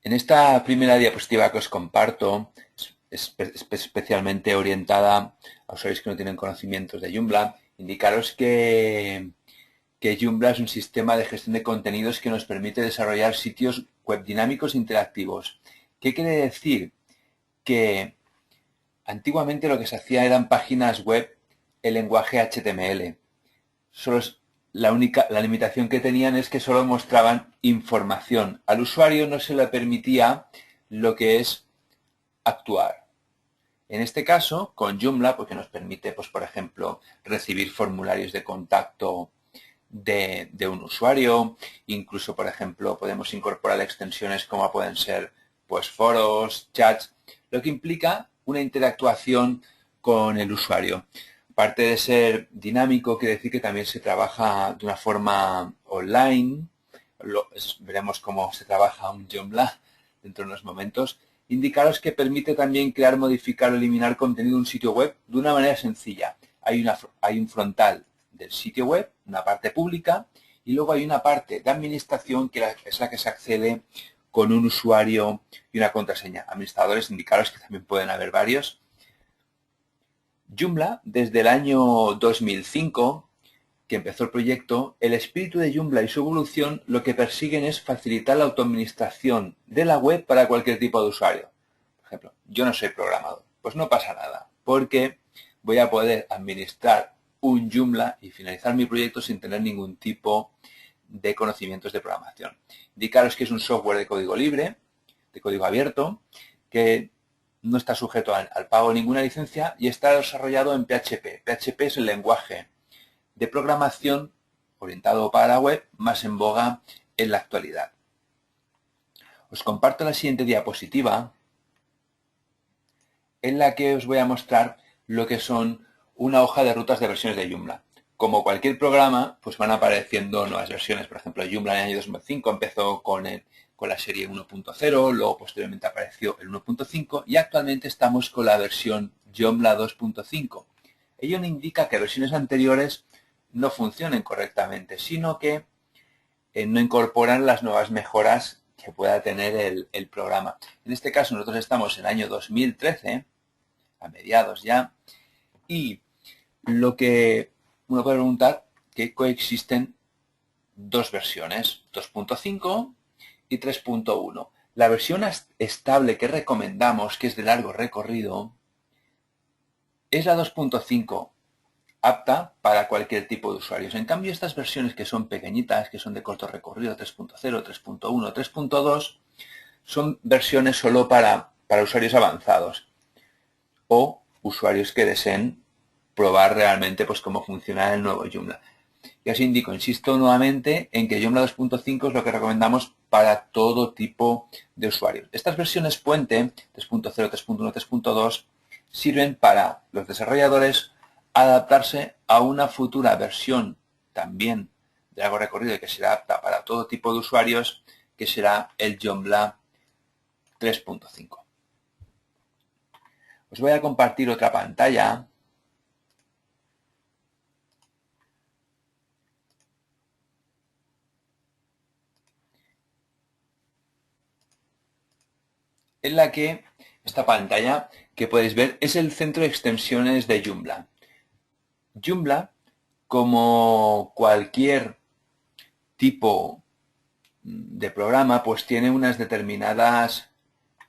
En esta primera diapositiva que os comparto es especialmente orientada a usuarios que no tienen conocimientos de Joomla. Indicaros que Joomla es un sistema de gestión de contenidos que nos permite desarrollar sitios web dinámicos e interactivos. ¿Qué quiere decir? Que antiguamente lo que se hacía eran páginas web en lenguaje HTML. Solo la limitación que tenían es que solo mostraban información. Al usuario no se le permitía lo que es actuar. En este caso, con Joomla, porque nos permite, pues, por ejemplo, recibir formularios de contacto de un usuario, incluso, por ejemplo, podemos incorporar extensiones como pueden ser, pues, foros, chats, lo que implica una interactuación con el usuario. Aparte de ser dinámico, quiere decir que también se trabaja de una forma online. Veremos cómo se trabaja un Joomla dentro de unos momentos. Indicaros que permite también crear, modificar o eliminar contenido de un sitio web de una manera sencilla. Hay un frontal del sitio web, una parte pública, y luego hay una parte de administración que es la que se accede con un usuario y una contraseña. Administradores, indicaros que también pueden haber varios. Joomla, desde el año 2005, que empezó el proyecto, el espíritu de Joomla y su evolución lo que persiguen es facilitar la autoadministración de la web para cualquier tipo de usuario. Por ejemplo, yo no soy programador, pues no pasa nada, porque voy a poder administrar un Joomla y finalizar mi proyecto sin tener ningún tipo de conocimientos de programación. Indicaros que es un software de código libre, de código abierto, que no está sujeto al pago de ninguna licencia y está desarrollado en PHP. PHP es el lenguaje de programación orientado para la web más en boga en la actualidad. Os comparto la siguiente diapositiva en la que os voy a mostrar lo que son una hoja de rutas de versiones de Joomla. Como cualquier programa, pues van apareciendo nuevas versiones. Por ejemplo, Joomla en el año 2005 empezó con la serie 1.0, luego posteriormente apareció el 1.5 y actualmente estamos con la versión Joomla 2.5. Ello no indica que versiones anteriores no funcionen correctamente, sino que no incorporan las nuevas mejoras que pueda tener el programa. En este caso nosotros estamos en el año 2013, a mediados ya, y lo que uno puede preguntar que coexisten dos versiones, 2.5 y 3.1. La versión estable que recomendamos, que es de largo recorrido, es la 2.5, apta para cualquier tipo de usuarios. En cambio, estas versiones que son pequeñitas, que son de corto recorrido, 3.0, 3.1, 3.2, son versiones solo para usuarios avanzados o usuarios que deseen probar realmente, pues, cómo funciona el nuevo Joomla. Y os indico, insisto nuevamente en que Joomla 2.5 es lo que recomendamos para todo tipo de usuarios. Estas versiones puente 3.0, 3.1, 3.2 sirven para los desarrolladores adaptarse a una futura versión también de largo recorrido y que será apta para todo tipo de usuarios, que será el Joomla 3.5. Os voy a compartir otra pantalla en la que esta pantalla que podéis ver es el centro de extensiones de Joomla. Joomla, como cualquier tipo de programa, pues tiene unas determinadas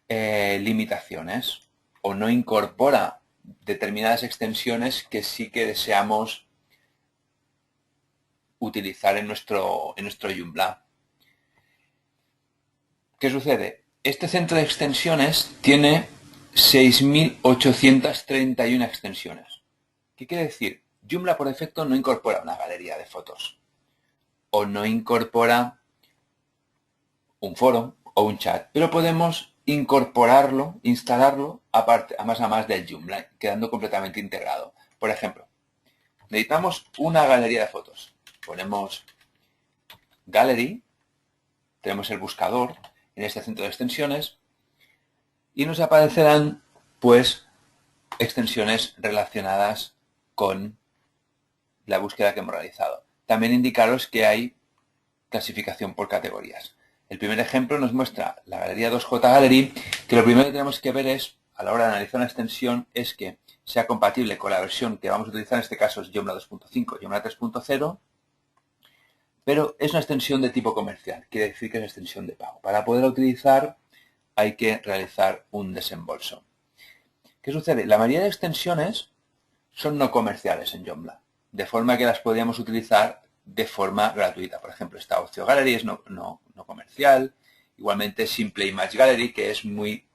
limitaciones o no incorpora determinadas extensiones que sí que deseamos utilizar en nuestro Joomla. ¿Qué sucede? Este centro de extensiones tiene 6.831 extensiones. ¿Qué quiere decir? Joomla por defecto no incorpora una galería de fotos o no incorpora un foro o un chat, pero podemos incorporarlo, instalarlo a más del Joomla, quedando completamente integrado. Por ejemplo, necesitamos una galería de fotos. Ponemos Gallery, tenemos el buscador en este centro de extensiones y nos aparecerán, pues, extensiones relacionadas con la búsqueda que hemos realizado. También indicaros que hay clasificación por categorías. El primer ejemplo nos muestra la galería 2J Gallery, que lo primero que tenemos que ver es, a la hora de analizar una extensión, es que sea compatible con la versión que vamos a utilizar, en este caso es Joomla 2.5, Joomla 3.0, pero es una extensión de tipo comercial, quiere decir que es una extensión de pago. Para poderla utilizar hay que realizar un desembolso. ¿Qué sucede? La mayoría de extensiones son no comerciales en Joomla, de forma que las podríamos utilizar de forma gratuita. Por ejemplo, esta Opcio Gallery es no comercial. Igualmente Simple Image Gallery, que es muy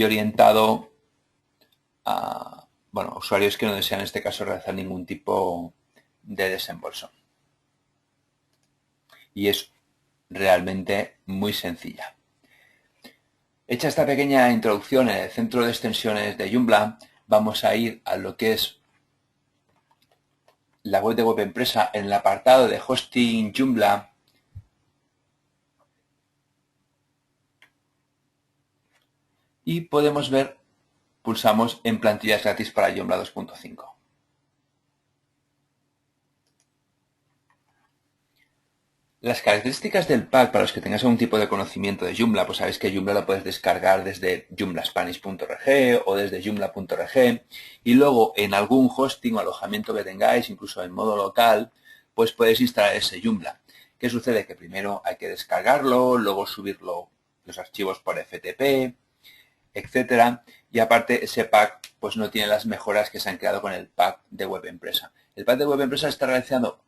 orientado a usuarios que no desean en este caso realizar ningún tipo de desembolso. Y es realmente muy sencilla. Hecha esta pequeña introducción en el centro de extensiones de Joomla, vamos a ir a lo que es la web de Web Empresa en el apartado de Hosting Joomla. Y podemos ver, pulsamos en plantillas gratis para Joomla 2.5. Las características del pack, para los que tengáis algún tipo de conocimiento de Joomla, pues sabéis que Joomla lo puedes descargar desde joomlaspanish.org o desde joomla.org, y luego en algún hosting o alojamiento que tengáis, incluso en modo local, pues podéis instalar ese Joomla. ¿Qué sucede? Que primero hay que descargarlo, luego subirlo los archivos por FTP, etcétera, y aparte ese pack pues no tiene las mejoras que se han creado con el pack de Web Empresa. El pack de Web Empresa está realizado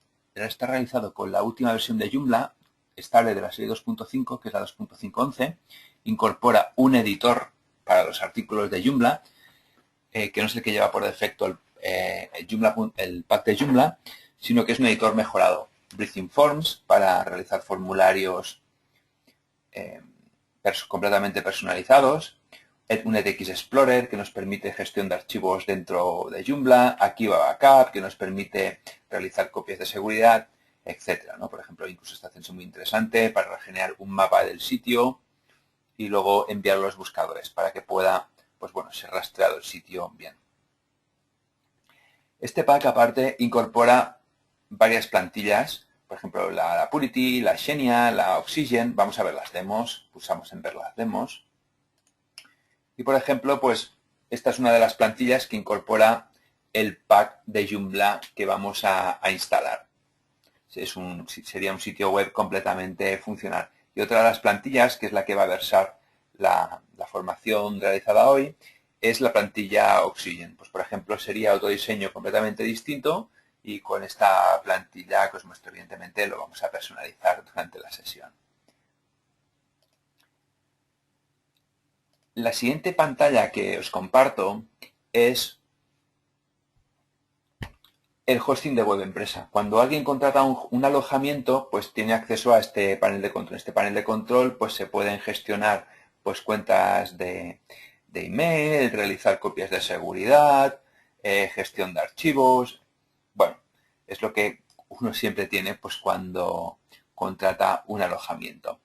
con la última versión de Joomla, estable de la serie 2.5, que es la 2.5.11, incorpora un editor para los artículos de Joomla, que no es el que lleva por defecto el pack de Joomla, sino que es un editor mejorado. Breathing Forms para realizar formularios completamente personalizados, un ETX Explorer que nos permite gestión de archivos dentro de Joomla, Akiva Backup que nos permite realizar copias de seguridad, etcétera, ¿no? Por ejemplo, incluso esta extensión muy interesante para generar un mapa del sitio y luego enviarlo a los buscadores para que pueda, pues bueno, ser rastreado el sitio bien. Este pack aparte incorpora varias plantillas, por ejemplo la Purity, la Xenia, la Oxygen. Vamos a ver las demos, pulsamos en ver las demos. Y por ejemplo, pues esta es una de las plantillas que incorpora el pack de Joomla que vamos a instalar. Sería un sitio web completamente funcional. Y otra de las plantillas, que es la que va a versar la formación realizada hoy, es la plantilla Oxygen. Pues por ejemplo, sería otro diseño completamente distinto y con esta plantilla que os muestro evidentemente lo vamos a personalizar durante la sesión. La siguiente pantalla que os comparto es el hosting de Web Empresa. Cuando alguien contrata un alojamiento, pues tiene acceso a este panel de control. En este panel de control pues se pueden gestionar pues cuentas de email, realizar copias de seguridad, gestión de archivos. Bueno, es lo que uno siempre tiene pues cuando contrata un alojamiento.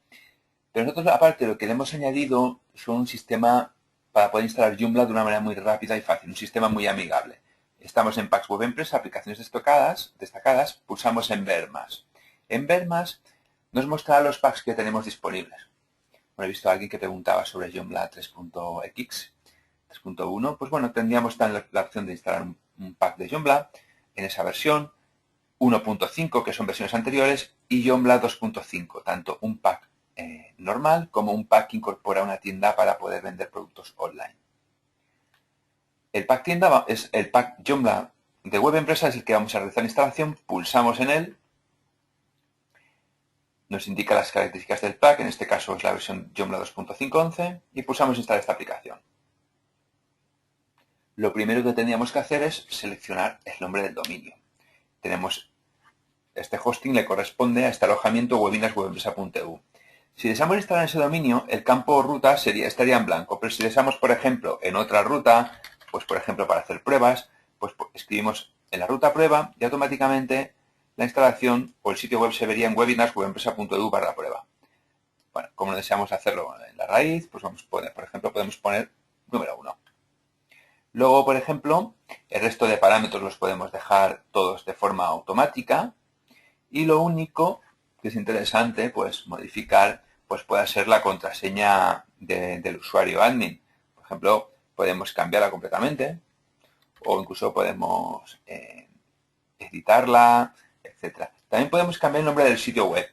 Pero nosotros, aparte, lo que le hemos añadido son un sistema para poder instalar Joomla de una manera muy rápida y fácil, un sistema muy amigable. Estamos en Packs Web Empresa, aplicaciones destacadas, pulsamos en Ver más. En Ver más nos mostrará los packs que tenemos disponibles. Bueno, he visto a alguien que preguntaba sobre Joomla 3.x, 3.1. Pues bueno, tendríamos la opción de instalar un pack de Joomla en esa versión, 1.5, que son versiones anteriores, y Joomla 2.5, tanto un pack normal como un pack que incorpora una tienda para poder vender productos online. El pack tienda es el pack Joomla de Web Empresa, es el que vamos a realizar la instalación, pulsamos en él, nos indica las características del pack, en este caso es la versión Joomla 2.5.11 y pulsamos instalar esta aplicación. Lo primero que tendríamos que hacer es seleccionar el nombre del dominio. Tenemos este hosting le corresponde a este alojamiento webinarswebempresa.eu. Si deseamos instalar ese dominio, el campo ruta estaría en blanco, pero si deseamos, por ejemplo, en otra ruta, pues por ejemplo para hacer pruebas, pues escribimos en la ruta prueba y automáticamente la instalación o el sitio web se vería en webinarswebempresa.eu/prueba. Bueno, como deseamos hacerlo en la raíz, pues por ejemplo, podemos poner número 1. Luego, por ejemplo, el resto de parámetros los podemos dejar todos de forma automática. Y lo único que es interesante, pues modificar, pues puede ser la contraseña del usuario admin. Por ejemplo, podemos cambiarla completamente o incluso podemos editarla, etcétera. También podemos cambiar el nombre del sitio web,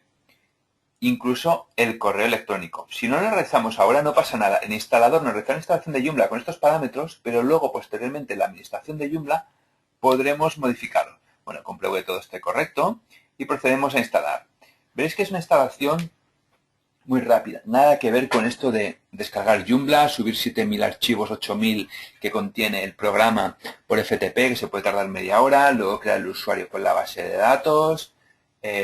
incluso el correo electrónico. Si no lo realizamos ahora no pasa nada. El instalador nos realiza la instalación de Joomla con estos parámetros, pero luego posteriormente en la administración de Joomla podremos modificarlo. Bueno, compruebo que todo esté correcto y procedemos a instalar. Veréis que es una instalación muy rápida. Nada que ver con esto de descargar Joomla, subir 7.000 archivos, 8.000 que contiene el programa por FTP, que se puede tardar media hora, luego crear el usuario con la base de datos,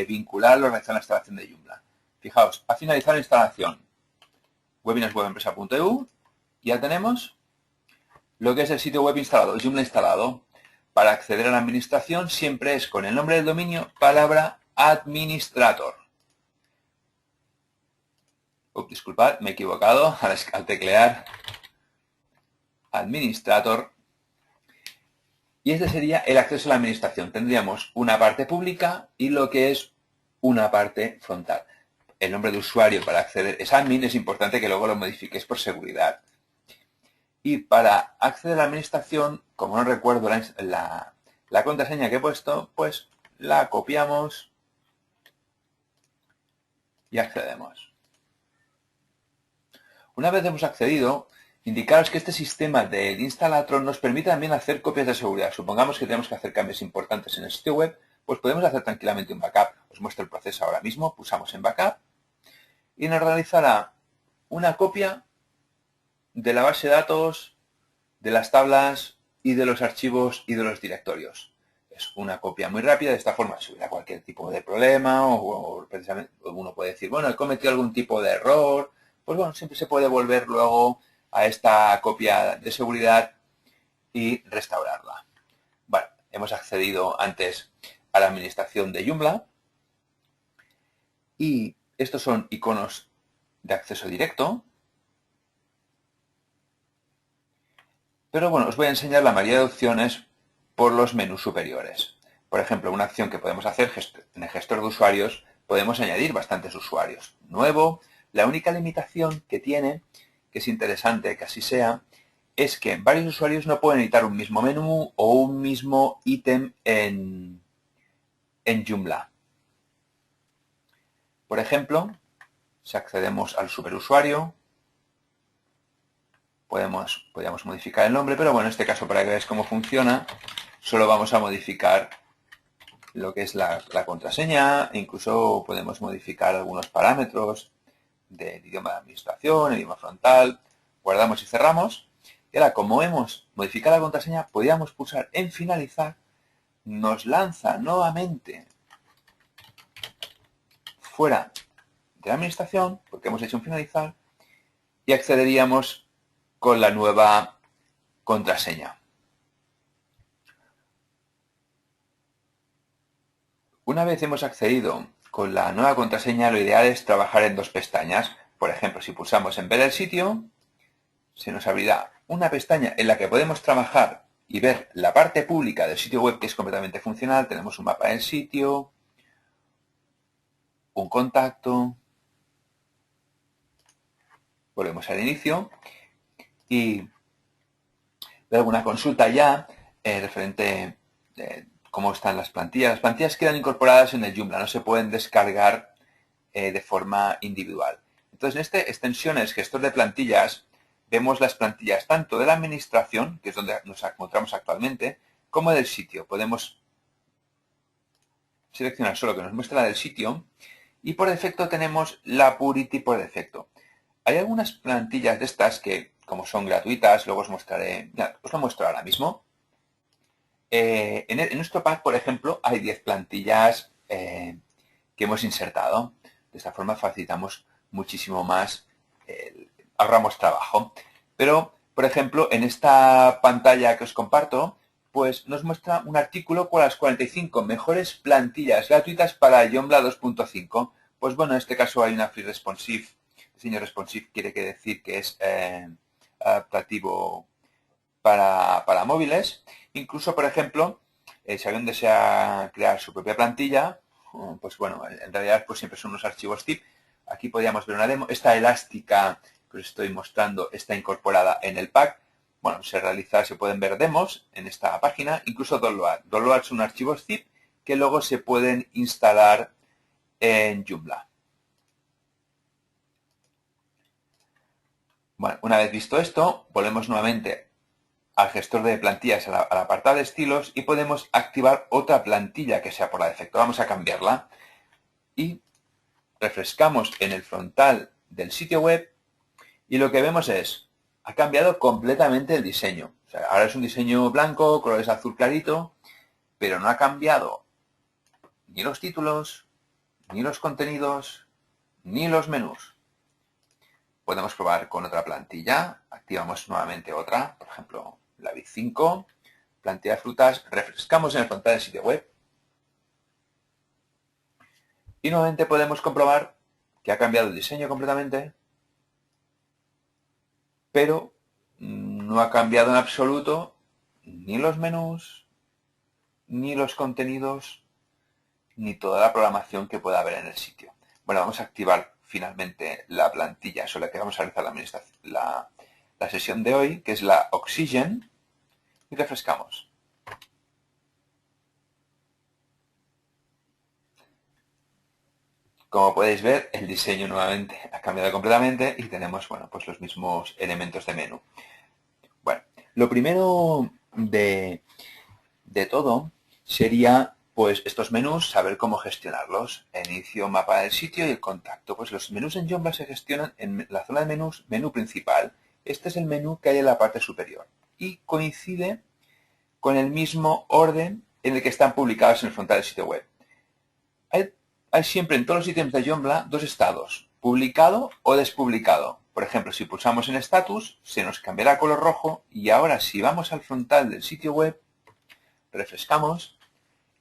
vincularlo, realizar la instalación de Joomla. Fijaos, a finalizar la instalación, webinarswebempresa.eu, ya tenemos lo que es el sitio web instalado, Joomla instalado. Para acceder a la administración siempre es con el nombre del dominio, palabra administrator. Disculpad, me he equivocado al teclear administrator. Y este sería el acceso a la administración. Tendríamos una parte pública y lo que es una parte frontal. El nombre de usuario para acceder es admin, es importante que luego lo modifiquéis por seguridad. Y para acceder a la administración, como no recuerdo la contraseña que he puesto, pues la copiamos y accedemos. Una vez hemos accedido, indicaros que este sistema del instalatron nos permite también hacer copias de seguridad. Supongamos que tenemos que hacer cambios importantes en el sitio web, pues podemos hacer tranquilamente un backup. Os muestro el proceso ahora mismo, pulsamos en backup y nos realizará una copia de la base de datos, de las tablas y de los archivos y de los directorios. Es una copia muy rápida, de esta forma si hubiera cualquier tipo de problema o precisamente uno puede decir, bueno, he cometido algún tipo de error, pues bueno, siempre se puede volver luego a esta copia de seguridad y restaurarla. Bueno, hemos accedido antes a la administración de Joomla y estos son iconos de acceso directo. Pero bueno, os voy a enseñar la mayoría de opciones por los menús superiores. Por ejemplo, una acción que podemos hacer en el gestor de usuarios, podemos añadir bastantes usuarios. Nuevo, la única limitación que tiene, que es interesante que así sea, es que varios usuarios no pueden editar un mismo menú o un mismo ítem en Joomla. Por ejemplo, si accedemos al superusuario, podríamos modificar el nombre, pero bueno, en este caso para que veáis cómo funciona, solo vamos a modificar lo que es la contraseña, e incluso podemos modificar algunos parámetros del idioma de administración, el idioma frontal, guardamos y cerramos. Y ahora, como hemos modificado la contraseña, podríamos pulsar en finalizar, nos lanza nuevamente fuera de la administración, porque hemos hecho un finalizar, y accederíamos con la nueva contraseña. Una vez hemos accedido con la nueva contraseña, lo ideal es trabajar en dos pestañas. Por ejemplo, si pulsamos en ver el sitio, se nos abrirá una pestaña en la que podemos trabajar y ver la parte pública del sitio web, que es completamente funcional. Tenemos un mapa del sitio, un contacto. Volvemos al inicio y ver alguna consulta ya referente a cómo están las plantillas. Las plantillas quedan incorporadas en el Joomla, no se pueden descargar de forma individual. Entonces, en este extensiones, gestor de plantillas, vemos las plantillas tanto de la administración, que es donde nos encontramos actualmente, como del sitio. Podemos seleccionar solo que nos muestra la del sitio y por defecto tenemos la Purity por defecto. Hay algunas plantillas de estas que, como son gratuitas, luego os mostraré, ya, os lo muestro ahora mismo. En nuestro pack, por ejemplo, hay 10 plantillas que hemos insertado. De esta forma facilitamos muchísimo más, ahorramos trabajo. Pero, por ejemplo, en esta pantalla que os comparto, pues nos muestra un artículo con las 45 mejores plantillas gratuitas para Joomla 2.5. Pues bueno, en este caso hay una Free Responsive. Diseño responsive quiere decir que es adaptativo para móviles. Incluso, por ejemplo, si alguien desea crear su propia plantilla, pues bueno, en realidad pues siempre son unos archivos zip. Aquí podríamos ver una demo. Esta elástica que os estoy mostrando está incorporada en el pack. Bueno, se pueden ver demos en esta página, incluso download. Download son archivos zip que luego se pueden instalar en Joomla. Bueno, una vez visto esto, volvemos nuevamente al gestor de plantillas, al apartado de estilos, y podemos activar otra plantilla que sea por defecto. Vamos a cambiarla y refrescamos en el frontal del sitio web y lo que vemos es, ha cambiado completamente el diseño. O sea, ahora es un diseño blanco, colores azul clarito, pero no ha cambiado ni los títulos, ni los contenidos, ni los menús. Podemos probar con otra plantilla. Activamos nuevamente otra, por ejemplo, la Vid 5, plantilla de frutas, refrescamos en el frontal del sitio web y nuevamente podemos comprobar que ha cambiado el diseño completamente, pero no ha cambiado en absoluto ni los menús, ni los contenidos, ni toda la programación que pueda haber en el sitio. Bueno, vamos a activar finalmente la plantilla sobre la que vamos a realizar la sesión de hoy, que es la Oxygen, y refrescamos. Como podéis ver, el diseño nuevamente ha cambiado completamente y tenemos, bueno, pues los mismos elementos de menú. Bueno, lo primero de todo sería, pues, estos menús, saber cómo gestionarlos. El inicio, mapa del sitio y el contacto. Pues los menús en Joomla se gestionan en la zona de menús, menú principal. Este es el menú que hay en la parte superior y coincide con el mismo orden en el que están publicados en el frontal del sitio web. Hay siempre en todos los ítems de Joomla dos estados, publicado o despublicado. Por ejemplo, si pulsamos en status, se nos cambiará a color rojo y ahora si vamos al frontal del sitio web, refrescamos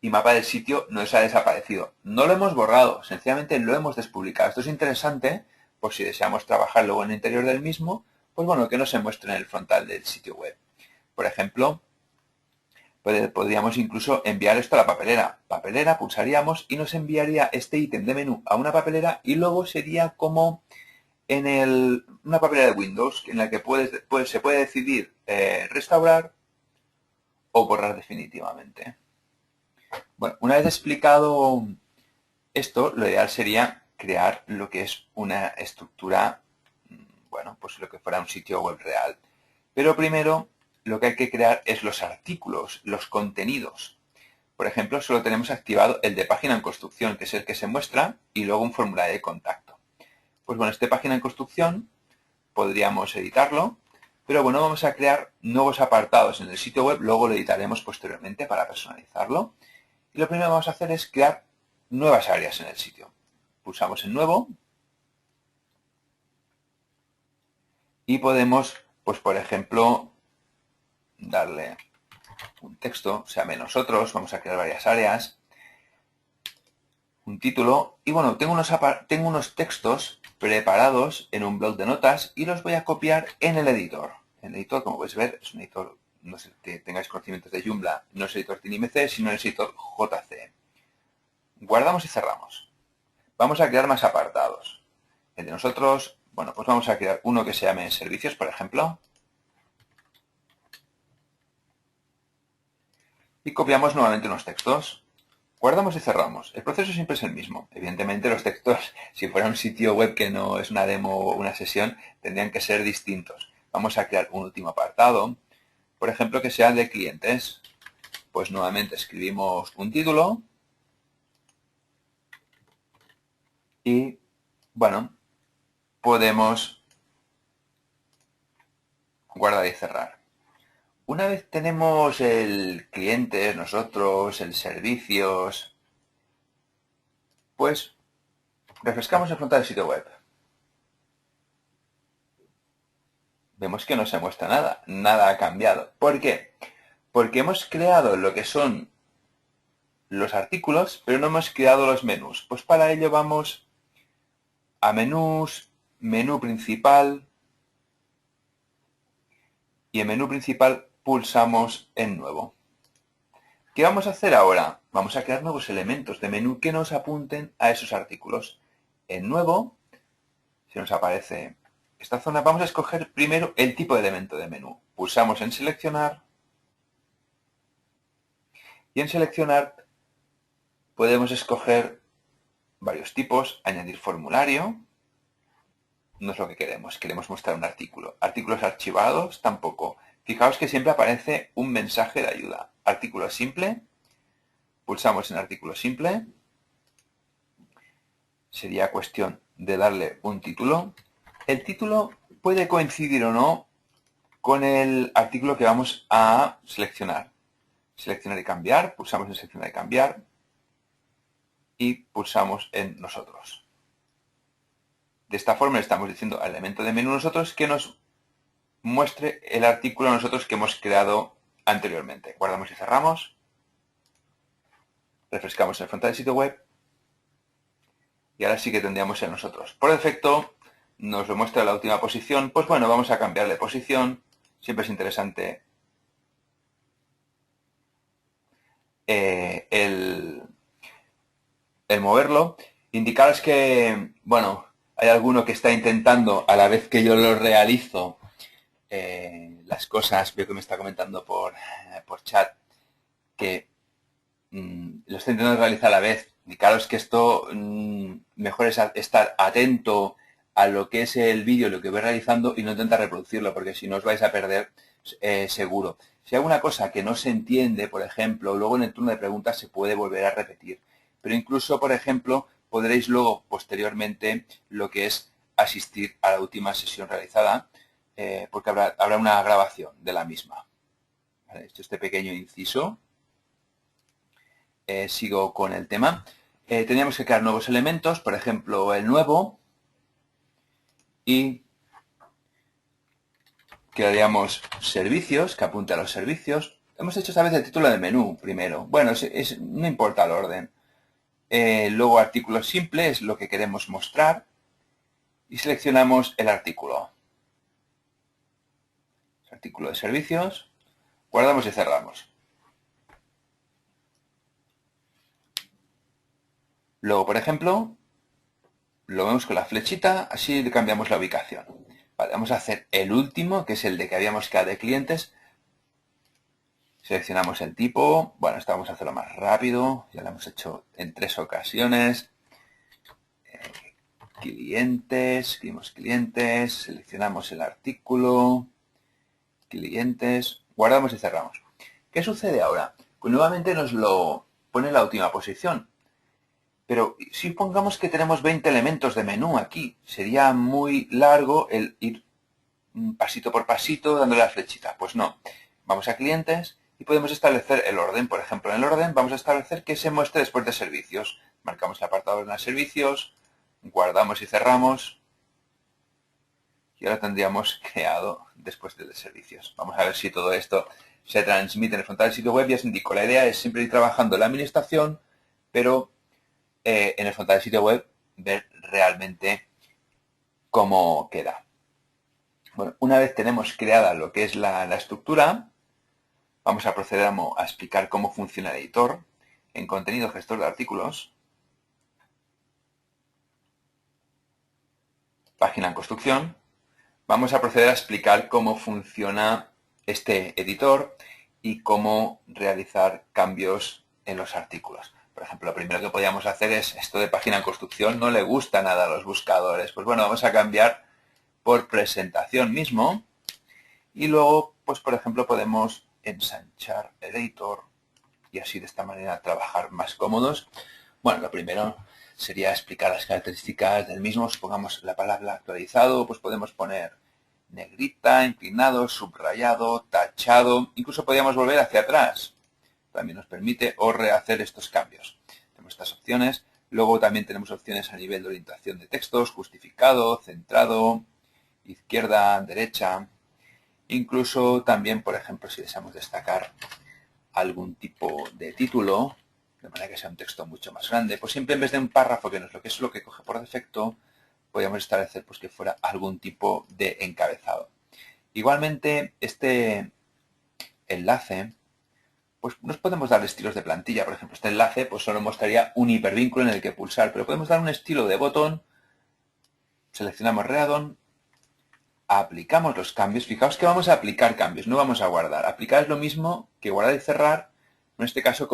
y mapa del sitio nos ha desaparecido. No lo hemos borrado, sencillamente lo hemos despublicado. Esto es interesante por si deseamos trabajar luego en el interior del mismo, pues bueno, que no se muestre en el frontal del sitio web. Por ejemplo, podríamos incluso enviar esto a la papelera. Papelera, pulsaríamos y nos enviaría este ítem de menú a una papelera y luego sería como en una papelera de Windows en la que se puede decidir restaurar o borrar definitivamente. Bueno, una vez explicado esto, lo ideal sería crear lo que es una estructura, bueno, pues lo que fuera un sitio web real. Pero primero lo que hay que crear es los artículos, los contenidos. Por ejemplo, solo tenemos activado el de página en construcción, que es el que se muestra, y luego un formulario de contacto. Pues bueno, este página en construcción podríamos editarlo, pero bueno, vamos a crear nuevos apartados en el sitio web, luego lo editaremos posteriormente para personalizarlo. Y lo primero que vamos a hacer es crear nuevas áreas en el sitio. Pulsamos en nuevo y podemos, pues por ejemplo, darle un texto, llame nosotros, vamos a crear varias áreas, un título y bueno, tengo unos textos preparados en un blog de notas y los voy a copiar en el editor. El editor, como podéis ver, es un editor, no sé si tengáis conocimientos de Joomla, no es el editor TinyMC, sino el editor JC. Guardamos y cerramos. Vamos a crear más apartados. El de nosotros, bueno, pues vamos a crear uno que se llame servicios, por ejemplo. Y copiamos nuevamente unos textos. Guardamos y cerramos. El proceso siempre es el mismo. Evidentemente los textos, si fuera un sitio web que no es una demo o una sesión, tendrían que ser distintos. Vamos a crear un último apartado, por ejemplo, que sea de clientes. Pues nuevamente escribimos un título y, bueno, podemos guardar y cerrar. Una vez tenemos el clientes, nosotros, el servicios, pues refrescamos el frontal del sitio web. Vemos que no se muestra nada, nada ha cambiado. ¿Por qué? Porque hemos creado lo que son los artículos, pero no hemos creado los menús. Pues para ello vamos a menús, menú principal, y en menú principal pulsamos en nuevo. ¿Qué vamos a hacer ahora? Vamos a crear nuevos elementos de menú que nos apunten a esos artículos. En nuevo, si nos aparece esta zona, vamos a escoger primero el tipo de elemento de menú. Pulsamos en seleccionar y en seleccionar podemos escoger varios tipos, añadir formulario, no es lo que queremos mostrar un artículo. Artículos archivados, tampoco. Fijaos que siempre aparece un mensaje de ayuda. Artículo simple, pulsamos en artículo simple, sería cuestión de darle un título. El título puede coincidir o no con el artículo que vamos a seleccionar. Seleccionar y cambiar, pulsamos en seleccionar y cambiar y pulsamos en nosotros. De esta forma le estamos diciendo al elemento de menú nosotros que nos muestre el artículo nosotros que hemos creado anteriormente. Guardamos y cerramos. Refrescamos el frontal del sitio web. Y ahora sí que tendríamos el nosotros. Por defecto nos lo muestra en la última posición. Pues bueno, vamos a cambiarle posición. Siempre es interesante el moverlo. Indicaros que, bueno, hay alguno que está intentando, a la vez que yo lo realizo, las cosas, veo que me está comentando por chat, que lo está intentando realizar a la vez. Indicaros que esto mejor es estar atento a lo que es el vídeo, lo que voy realizando y no intentar reproducirlo, porque si no os vais a perder seguro. Si hay alguna cosa que no se entiende, por ejemplo, luego en el turno de preguntas se puede volver a repetir. Pero incluso, por ejemplo, podréis luego, posteriormente, lo que es asistir a la última sesión realizada, porque habrá una grabación de la misma. ¿Vale? Hecho este pequeño inciso. Sigo con el tema. Teníamos que crear nuevos elementos, por ejemplo, el nuevo, y crearíamos servicios, que apunte a los servicios. Hemos hecho esta vez el título de menú primero. Bueno, no importa el orden. Luego artículo simple es lo que queremos mostrar y seleccionamos el artículo. Artículo de servicios. Guardamos y cerramos. Luego, por ejemplo, lo vemos con la flechita, así le cambiamos la ubicación. Vale, vamos a hacer el último, que es el de que habíamos creado de clientes. Seleccionamos el tipo. Bueno, esta vamos a hacerlo más rápido. Ya lo hemos hecho en 3 ocasiones. Clientes, escribimos clientes, seleccionamos el artículo, clientes, guardamos y cerramos. ¿Qué sucede ahora? Pues nuevamente nos lo pone en la última posición. Pero si pongamos que tenemos 20 elementos de menú aquí, sería muy largo el ir pasito por pasito dándole la flechita. Pues no. Vamos a clientes y podemos establecer el orden. Por ejemplo, en el orden vamos a establecer que se muestre después de servicios. Marcamos el apartado de servicios, guardamos y cerramos. Y ahora tendríamos creado después de servicios. Vamos a ver si todo esto se transmite en el frontal del sitio web. Ya os indico, la idea es siempre ir trabajando en la administración, pero en el frontal del sitio web ver realmente cómo queda. Bueno, una vez tenemos creada lo que es la estructura, vamos a proceder a explicar cómo funciona el editor. En contenido gestor de artículos, página en construcción, vamos a proceder a explicar cómo funciona este editor y cómo realizar cambios en los artículos. Por ejemplo, lo primero que podríamos hacer es esto de página en construcción, no le gusta nada a los buscadores. Pues bueno, vamos a cambiar por presentación mismo y luego, pues por ejemplo, podemos ensanchar el editor y así de esta manera trabajar más cómodos. Bueno, lo primero sería explicar las características del mismo. Supongamos la palabra actualizado, pues podemos poner negrita, inclinado, subrayado, tachado. Incluso podríamos volver hacia atrás. También nos permite o rehacer estos cambios. Tenemos estas opciones. Luego también tenemos opciones a nivel de orientación de textos, justificado, centrado, izquierda, derecha. Incluso también, por ejemplo, si deseamos destacar algún tipo de título, de manera que sea un texto mucho más grande, pues siempre en vez de un párrafo, que no es lo que coge por defecto, podríamos establecer pues que fuera algún tipo de encabezado. Igualmente, este enlace pues nos podemos dar estilos de plantilla. Por ejemplo, este enlace pues solo mostraría un hipervínculo en el que pulsar, pero podemos dar un estilo de botón, seleccionamos Readdon, aplicamos los cambios. Fijaos que vamos a aplicar cambios, no vamos a guardar. Aplicar es lo mismo que guardar y cerrar. En este caso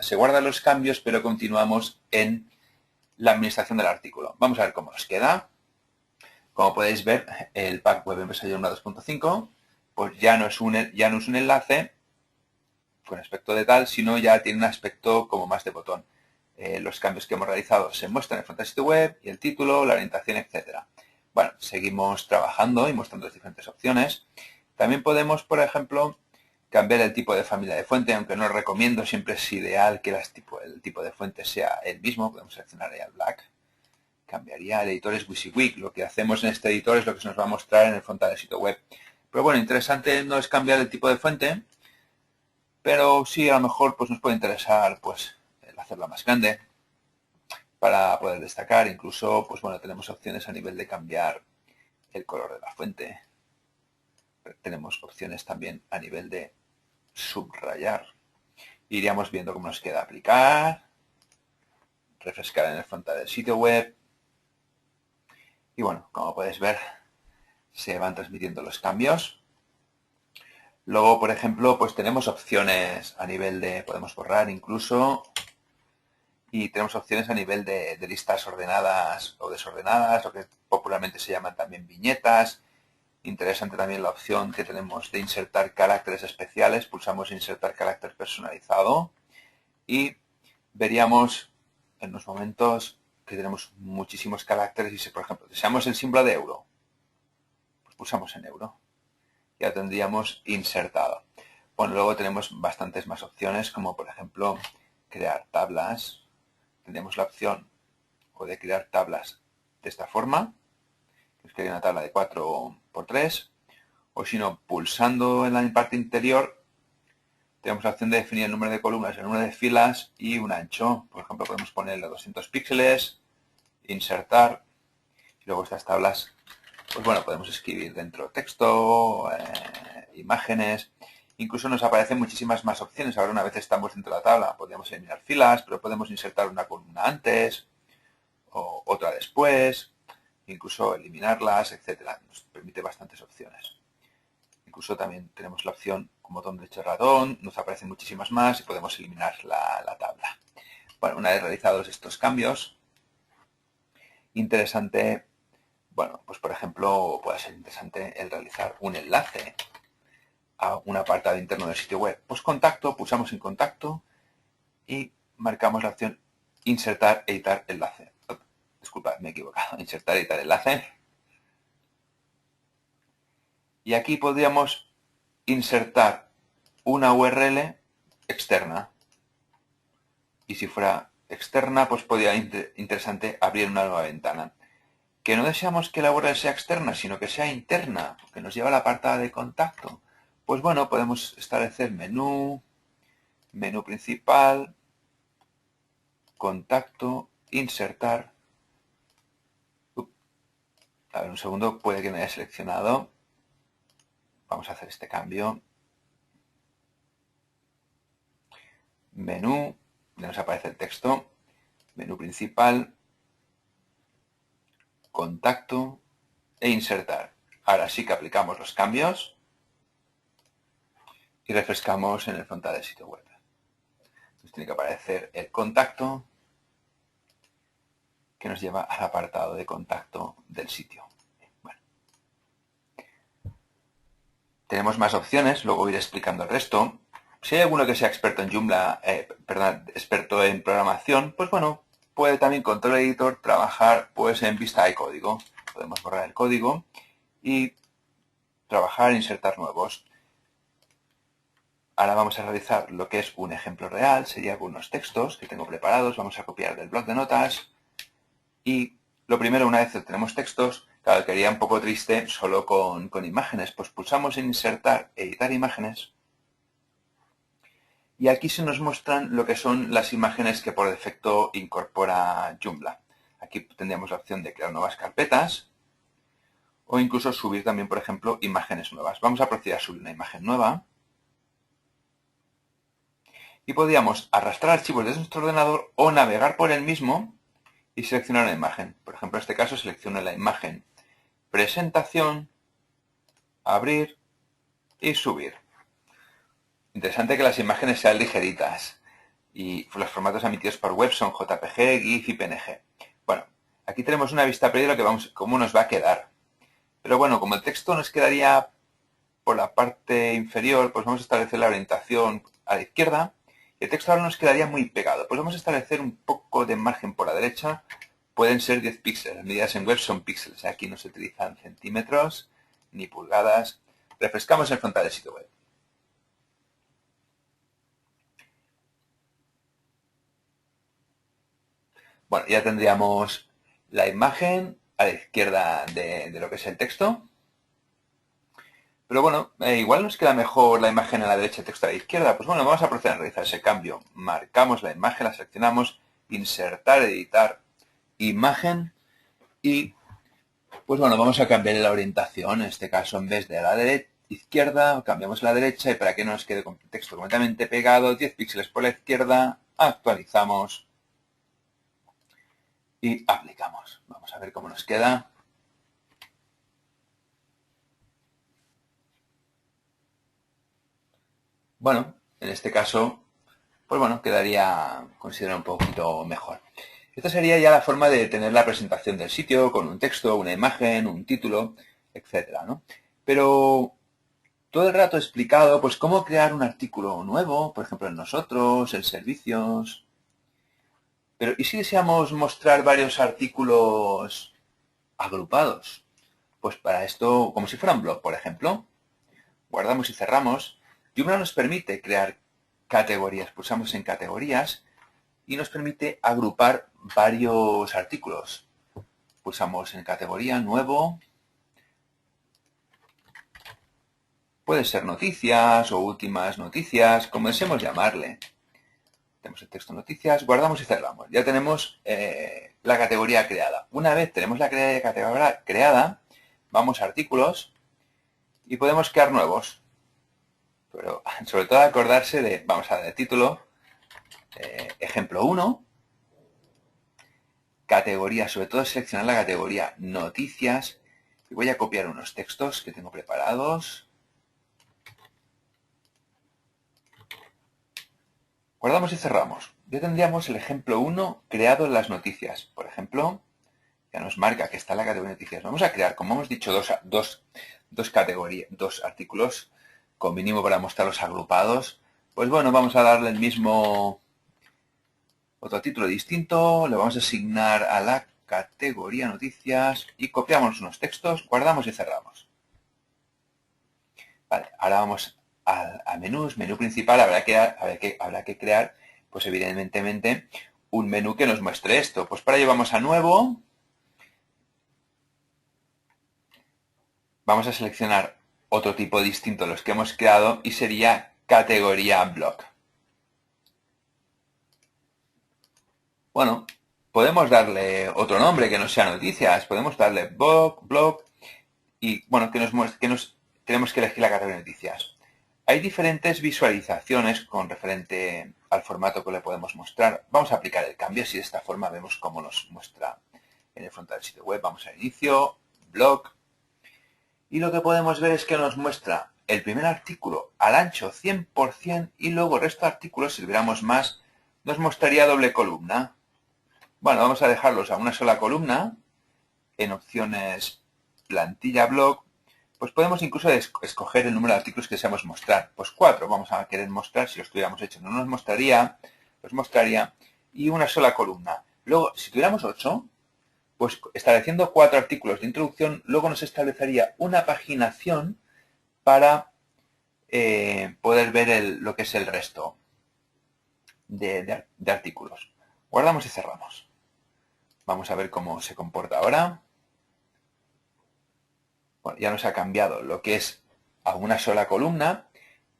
se guardan los cambios, pero continuamos en la administración del artículo. Vamos a ver cómo nos queda. Como podéis ver, el pack web empresa Joomla 2.5 pues ya no es un enlace con aspecto de tal, sino ya tiene un aspecto como más de botón. Los cambios que hemos realizado se muestran en el frente del sitio web y el título, la orientación, etcétera. Bueno, seguimos trabajando y mostrando las diferentes opciones. También podemos, por ejemplo, cambiar el tipo de familia de fuente, aunque no lo recomiendo, siempre es ideal que el tipo de fuente sea el mismo. Podemos seleccionar ahí al black. Cambiaría, el editor es WYSIWYG. Lo que hacemos en este editor es lo que se nos va a mostrar en el frontal del sitio web. Pero bueno, interesante no es cambiar el tipo de fuente, pero sí a lo mejor pues nos puede interesar pues el hacerla más grande para poder destacar. Incluso pues bueno, tenemos opciones a nivel de cambiar el color de la fuente. Tenemos opciones también a nivel de subrayar. Iríamos viendo cómo nos queda aplicar, refrescar en el frontal del sitio web. Y bueno, como podéis ver, se van transmitiendo los cambios. Luego, por ejemplo, pues tenemos opciones a nivel de, podemos borrar incluso, y tenemos opciones a nivel de listas ordenadas o desordenadas, lo que popularmente se llaman también viñetas. Interesante también la opción que tenemos de insertar caracteres especiales. Pulsamos insertar carácter personalizado y veríamos en unos momentos que tenemos muchísimos caracteres y si, por ejemplo, deseamos el símbolo de euro, pues pulsamos en euro. Ya tendríamos insertado. Bueno, luego tenemos bastantes más opciones, como por ejemplo crear tablas. Tendríamos la opción de crear tablas de esta forma, que es crear una tabla de 4×3, o si no, pulsando en la parte interior, tenemos la opción de definir el número de columnas, el número de filas y un ancho. Por ejemplo, podemos ponerle 200 píxeles, insertar, y luego estas tablas, pues bueno, podemos escribir dentro texto, imágenes. Incluso nos aparecen muchísimas más opciones. Ahora una vez estamos dentro de la tabla, podríamos eliminar filas, pero podemos insertar una columna antes o otra después, incluso eliminarlas, etcétera. Nos permite bastantes opciones. Incluso también tenemos la opción con botón derecho ratón, nos aparecen muchísimas más y podemos eliminar la tabla. Bueno, una vez realizados estos cambios, interesante, bueno, pues por ejemplo, puede ser interesante el realizar un enlace a un apartado interno del sitio web. Pues contacto, pulsamos en contacto y marcamos la opción insertar, editar enlace. Disculpad, me he equivocado. Insertar, editar enlace. Y aquí podríamos insertar una URL externa. Y si fuera externa, pues podría ser interesante abrir una nueva ventana. Que no deseamos que la URL sea externa, sino que sea interna, que nos lleva al apartado de contacto. Pues bueno, podemos establecer menú, menú principal, contacto, insertar. A ver, un segundo, puede que me haya seleccionado. Vamos a hacer este cambio. Menú, nos aparece el texto. Menú principal, contacto e insertar. Ahora sí que aplicamos los cambios y refrescamos en el frontal del sitio web. Nos tiene que aparecer el contacto que nos lleva al apartado de contacto del sitio. Bueno. Tenemos más opciones, luego iré explicando el resto. Si hay alguno que sea experto en Joomla, experto en programación, pues bueno, puede también con todo el editor trabajar pues en vista de código. Podemos borrar el código y trabajar e insertar nuevos. Ahora vamos a realizar lo que es un ejemplo real, sería algunos textos que tengo preparados, vamos a copiar del bloc de notas y lo primero, una vez que tenemos textos, claro, quedaría un poco triste solo con imágenes, pues pulsamos en insertar, editar imágenes y aquí se nos muestran lo que son las imágenes que por defecto incorpora Joomla. Aquí tendríamos la opción de crear nuevas carpetas o incluso subir también, por ejemplo, imágenes nuevas. Vamos a proceder a subir una imagen nueva. y podíamos arrastrar archivos desde nuestro ordenador o navegar por el mismo y seleccionar una imagen. Por ejemplo, en este caso selecciono la imagen presentación, abrir y subir. Interesante que las imágenes sean ligeritas y los formatos emitidos por web son JPG, GIF y PNG. Bueno, aquí tenemos una vista previa de cómo nos va a quedar. Pero bueno, como el texto nos quedaría por la parte inferior, pues vamos a establecer la orientación a la izquierda y el texto ahora nos quedaría muy pegado. Pues vamos a establecer un poco de margen por la derecha. Pueden ser 10 píxeles. Las medidas en web son píxeles. Aquí no se utilizan centímetros ni pulgadas. Refrescamos el frontal del sitio web. Bueno, ya tendríamos la imagen a la izquierda de lo que es el texto. Pero bueno, igual nos queda mejor la imagen a la derecha y el texto a la izquierda. Pues bueno, vamos a proceder a realizar ese cambio. Marcamos la imagen, la seleccionamos, insertar, editar, imagen y pues bueno, vamos a cambiar la orientación. En este caso, en vez de la izquierda, cambiamos a la derecha y para que no nos quede con el texto completamente pegado, 10 píxeles por la izquierda, actualizamos y aplicamos. Vamos a ver cómo nos queda. Bueno, en este caso, pues bueno, quedaría, considero, un poquito mejor. Esta sería ya la forma de tener la presentación del sitio con un texto, una imagen, un título, etcétera, ¿no? Pero todo el rato he explicado, pues, cómo crear un artículo nuevo, por ejemplo, en nosotros, en servicios. Pero, ¿y si deseamos mostrar varios artículos agrupados? Pues para esto, como si fuera un blog, por ejemplo, guardamos y cerramos. Joomla nos permite crear categorías. Pulsamos en categorías y nos permite agrupar varios artículos. Pulsamos en categoría, nuevo. Puede ser noticias o últimas noticias, como deseemos llamarle. Tenemos el texto noticias, guardamos y cerramos. Ya tenemos la categoría creada. Una vez tenemos la categoría creada, vamos a artículos y podemos crear nuevos. Pero sobre todo acordarse de, vamos a dar el título, ejemplo 1, categoría, sobre todo seleccionar la categoría noticias y voy a copiar unos textos que tengo preparados. Guardamos y cerramos. Ya tendríamos el ejemplo 1 creado en las noticias. Por ejemplo, ya nos marca que está en la categoría noticias. Vamos a crear, como hemos dicho, dos categorías, dos artículos con mínimo para mostrarlos agrupados. Pues bueno, vamos a darle el mismo, otro título distinto. Le vamos a asignar a la categoría noticias y copiamos unos textos, guardamos y cerramos. Vale, ahora vamos a menús, menú principal, habrá que crear, pues evidentemente, un menú que nos muestre esto. Pues para ello vamos a nuevo, vamos a seleccionar otro tipo distinto de los que hemos creado y sería categoría blog. Bueno, podemos darle otro nombre que no sea noticias, podemos darle blog y bueno, tenemos que elegir la categoría de noticias. Hay diferentes visualizaciones con referente al formato que le podemos mostrar. Vamos a aplicar el cambio, así de esta forma vemos cómo nos muestra en el frontal del sitio web. Vamos a inicio, blog, y lo que podemos ver es que nos muestra el primer artículo al ancho 100% y luego el resto de artículos, si viéramos más, nos mostraría doble columna. Bueno, vamos a dejarlos a una sola columna en opciones plantilla blog. Pues podemos incluso escoger el número de artículos que deseamos mostrar. Pues 4 vamos a querer mostrar, si lo estuviéramos hecho no nos mostraría, los mostraría, y una sola columna. Luego, si tuviéramos 8, pues estableciendo 4 artículos de introducción, luego nos establecería una paginación para poder ver lo que es el resto de artículos. Guardamos y cerramos. Vamos a ver cómo se comporta ahora. Bueno, ya nos ha cambiado lo que es a una sola columna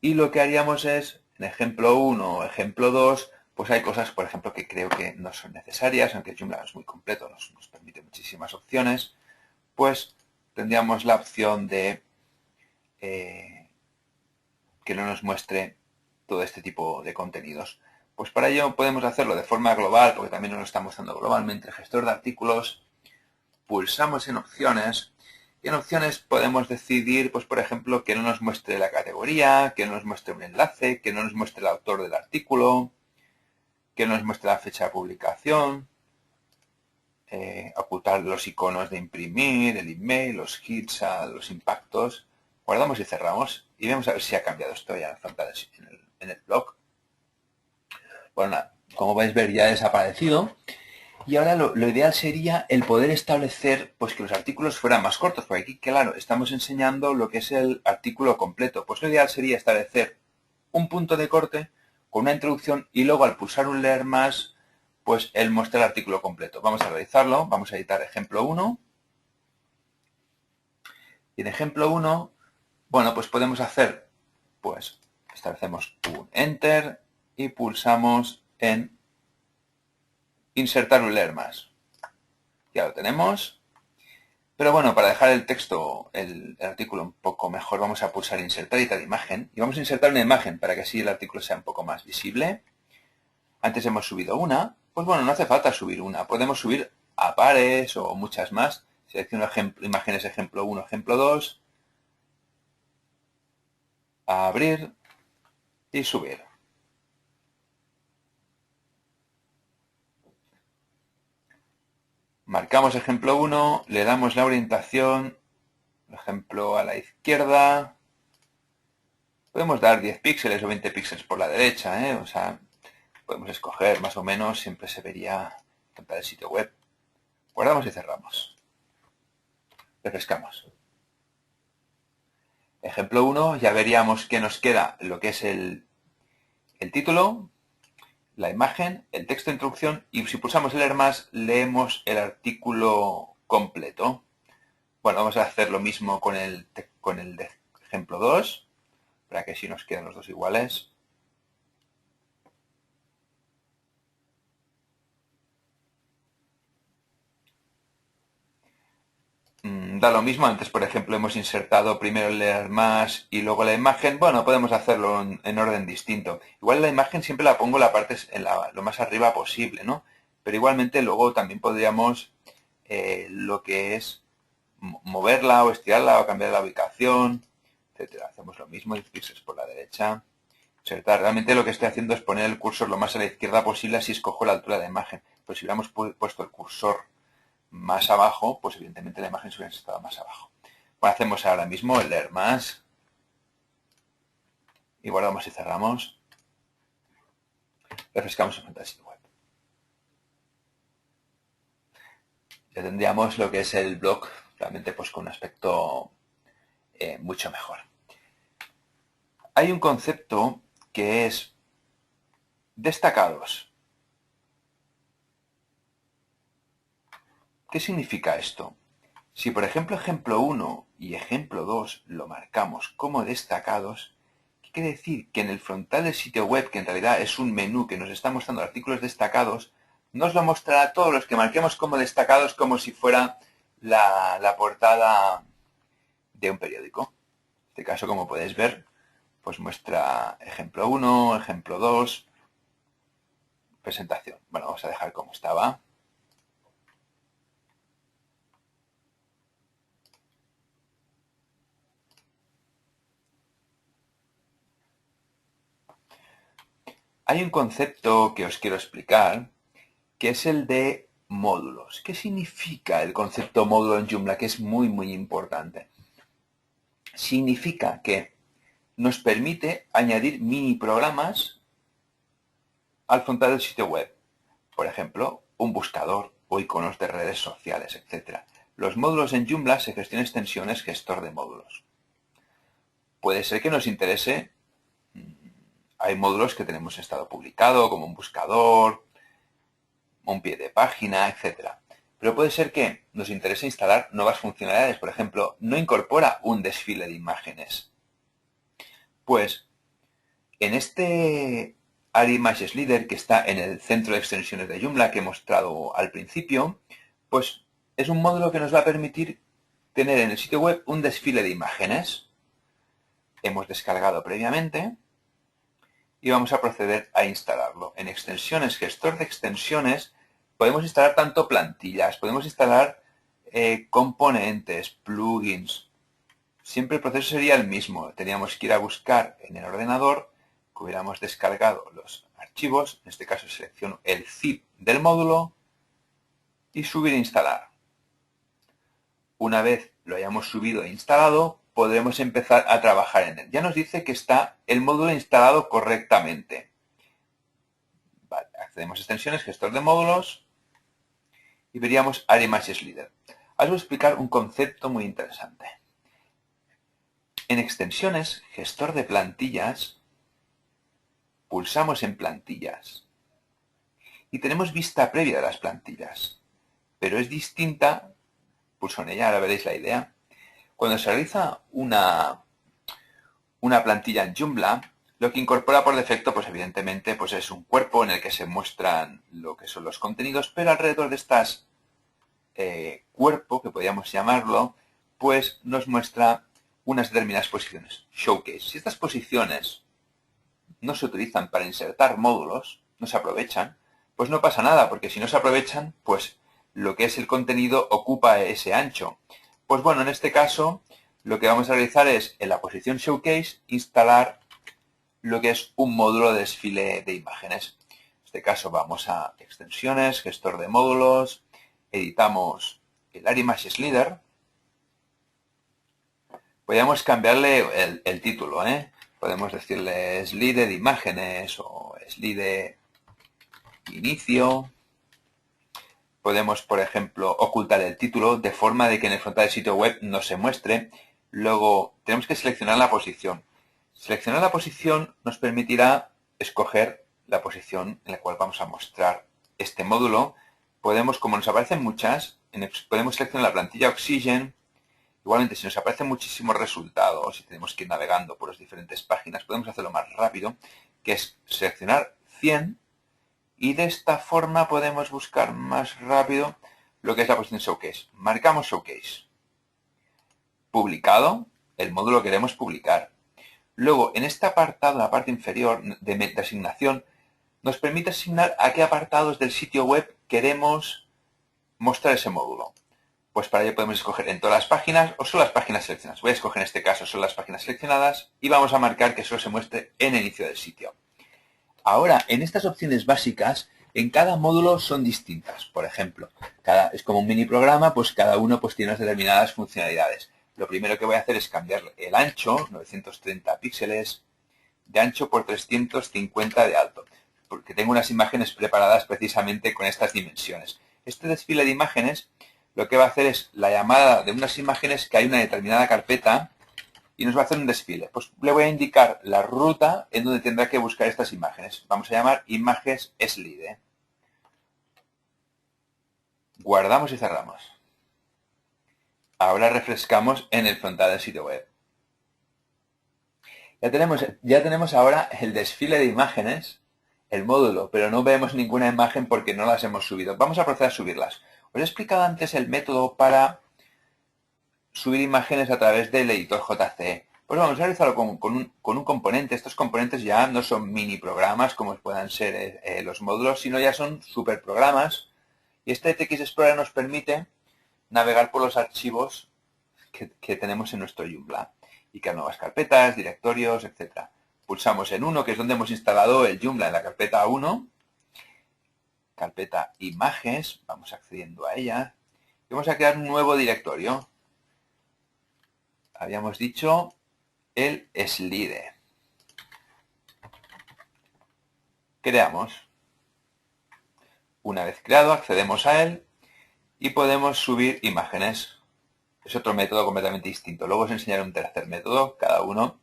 y lo que haríamos es, en ejemplo 1 o ejemplo 2, pues hay cosas, por ejemplo, que creo que no son necesarias, aunque Joomla es muy completo, nos permite muchísimas opciones, pues tendríamos la opción de que no nos muestre todo este tipo de contenidos. Pues para ello podemos hacerlo de forma global, porque también nos lo está mostrando globalmente el gestor de artículos. Pulsamos en opciones y en opciones podemos decidir, pues por ejemplo, que no nos muestre la categoría, que no nos muestre un enlace, que no nos muestre el autor del artículo, que no nos muestre la fecha de publicación, ocultar los iconos de imprimir, el email, los hits, los impactos. Guardamos y cerramos y vamos a ver si ha cambiado esto ya en el blog. Bueno, nada, como podéis ver ya ha desaparecido. Y ahora lo ideal sería el poder establecer pues que los artículos fueran más cortos, porque aquí, claro, estamos enseñando lo que es el artículo completo. Pues lo ideal sería establecer un punto de corte con una introducción y luego al pulsar un leer más, pues él muestra el artículo completo. Vamos a realizarlo, vamos a editar ejemplo 1. Y en ejemplo 1, bueno, pues podemos hacer, pues establecemos un Enter y pulsamos en insertar un leer más. Ya lo tenemos. Pero bueno, para dejar el texto, el artículo un poco mejor, vamos a pulsar insertar editar imagen. Y vamos a insertar una imagen para que así el artículo sea un poco más visible. Antes hemos subido una. Pues bueno, no hace falta subir una. Podemos subir a pares o muchas más. Selecciono imágenes ejemplo 1, ejemplo 2. A abrir y subir. Marcamos ejemplo 1, le damos la orientación, por ejemplo a la izquierda. Podemos dar 10 píxeles o 20 píxeles por la derecha, o sea, podemos escoger más o menos, siempre se vería ejemplo del sitio web. Guardamos y cerramos. Refrescamos. Ejemplo 1, ya veríamos que nos queda lo que es el título, la imagen, el texto de introducción y si pulsamos leer más, leemos el artículo completo. Bueno, vamos a hacer lo mismo con el de ejemplo 2, para que así nos queden los dos iguales. Da lo mismo, antes por ejemplo hemos insertado primero el leer más y luego la imagen. Bueno, podemos hacerlo en orden distinto. Igual la imagen siempre la pongo lo más arriba posible, ¿no? Pero igualmente luego también podríamos lo que es moverla o estirarla o cambiar la ubicación, etcétera. Hacemos lo mismo, 10 píxeles por la derecha. Insertar. Realmente lo que estoy haciendo es poner el cursor lo más a la izquierda posible, así escojo la altura de la imagen. Pues si hubiéramos puesto el cursor más abajo, pues evidentemente la imagen se hubiera estado más abajo. Bueno, hacemos ahora mismo el leer más. Y guardamos y cerramos. Refrescamos en Fantasy Web. Ya tendríamos lo que es el blog, realmente pues con un aspecto mucho mejor. Hay un concepto que es destacados. ¿Qué significa esto? Si por ejemplo ejemplo 1 y ejemplo 2 lo marcamos como destacados, ¿qué quiere decir? Que en el frontal del sitio web, que en realidad es un menú que nos está mostrando artículos destacados, nos lo mostrará a todos los que marquemos como destacados como si fuera la portada de un periódico. En este caso, como podéis ver, pues muestra ejemplo 1, ejemplo 2, presentación. Bueno, vamos a dejar como estaba. Hay un concepto que os quiero explicar, que es el de módulos. ¿Qué significa el concepto módulo en Joomla? Que es muy, muy importante. Significa que nos permite añadir mini programas al frontal del sitio web. Por ejemplo, un buscador o iconos de redes sociales, etc. Los módulos en Joomla se gestionan extensiones gestor de módulos. Puede ser que nos interese. Hay módulos que tenemos en estado publicado, como un buscador, un pie de página, etc. Pero puede ser que nos interese instalar nuevas funcionalidades. Por ejemplo, no incorpora un desfile de imágenes. Pues en este Area Images Leader, que está en el centro de extensiones de Joomla que he mostrado al principio, pues es un módulo que nos va a permitir tener en el sitio web un desfile de imágenes. Hemos descargado previamente y vamos a proceder a instalarlo. En extensiones, gestor de extensiones, podemos instalar tanto plantillas, podemos instalar componentes, plugins. Siempre el proceso sería el mismo. Teníamos que ir a buscar en el ordenador que hubiéramos descargado los archivos. En este caso selecciono el zip del módulo y subir e instalar. Una vez lo hayamos subido e instalado, podremos empezar a trabajar en él. Ya nos dice que está el módulo instalado correctamente. Vale, accedemos a extensiones, gestor de módulos y veríamos Area Images Leader. Ahora os voy a explicar un concepto muy interesante. En extensiones, gestor de plantillas, pulsamos en plantillas y tenemos vista previa de las plantillas, pero es distinta, pulso en ella, ahora veréis la idea. Cuando se realiza una plantilla en Joomla, lo que incorpora por defecto, pues evidentemente, pues es un cuerpo en el que se muestran lo que son los contenidos, pero alrededor de estas cuerpo, que podríamos llamarlo, pues nos muestra unas determinadas posiciones, showcase. Si estas posiciones no se utilizan para insertar módulos, no se aprovechan, pues no pasa nada, porque si no se aprovechan, pues lo que es el contenido ocupa ese ancho. Pues bueno, en este caso, lo que vamos a realizar es, en la posición showcase, instalar lo que es un módulo de desfile de imágenes. En este caso vamos a extensiones, gestor de módulos, editamos el Area Images Leader. Podríamos cambiarle el título, Podemos decirle slide de imágenes o slide inicio. Podemos, por ejemplo, ocultar el título de forma de que en el frontal del sitio web no se muestre. Luego tenemos que seleccionar la posición. Seleccionar la posición nos permitirá escoger la posición en la cual vamos a mostrar este módulo. Podemos, como nos aparecen muchas, podemos seleccionar la plantilla Oxygen. Igualmente, si nos aparecen muchísimos resultados y tenemos que ir navegando por las diferentes páginas, podemos hacerlo más rápido, que es seleccionar 100 y de esta forma podemos buscar más rápido lo que es la posición Showcase. Marcamos Showcase. Publicado, el módulo que queremos publicar. Luego, en este apartado, en la parte inferior de asignación, nos permite asignar a qué apartados del sitio web queremos mostrar ese módulo. Pues para ello podemos escoger en todas las páginas o solo las páginas seleccionadas. Voy a escoger en este caso solo las páginas seleccionadas y vamos a marcar que solo se muestre en el inicio del sitio. Ahora, en estas opciones básicas, en cada módulo son distintas. Por ejemplo, es como un mini programa, pues cada uno pues tiene unas determinadas funcionalidades. Lo primero que voy a hacer es cambiar el ancho, 930 píxeles de ancho por 350 de alto, porque tengo unas imágenes preparadas precisamente con estas dimensiones. Este desfile de imágenes lo que va a hacer es la llamada de unas imágenes que hay una determinada carpeta y nos va a hacer un desfile. Pues le voy a indicar la ruta en donde tendrá que buscar estas imágenes. Vamos a llamar imágenes slide. Guardamos y cerramos. Ahora refrescamos en el frontal del sitio web. Ya tenemos ahora el desfile de imágenes, el módulo, pero no vemos ninguna imagen porque no las hemos subido. Vamos a proceder a subirlas. Os he explicado antes el método para subir imágenes a través del editor JCE. Pues vamos a realizarlo con un componente. Estos componentes ya no son mini programas como puedan ser los módulos, sino ya son super programas. Y este TX Explorer nos permite navegar por los archivos que tenemos en nuestro Joomla y crear nuevas carpetas, directorios, etc. Pulsamos en 1, que es donde hemos instalado el Joomla, en la carpeta 1, carpeta imágenes, vamos accediendo a ella y vamos a crear un nuevo directorio. Habíamos dicho el slide. Creamos. Una vez creado, accedemos a él y podemos subir imágenes. Es otro método completamente distinto. Luego os enseñaré un tercer método. Cada uno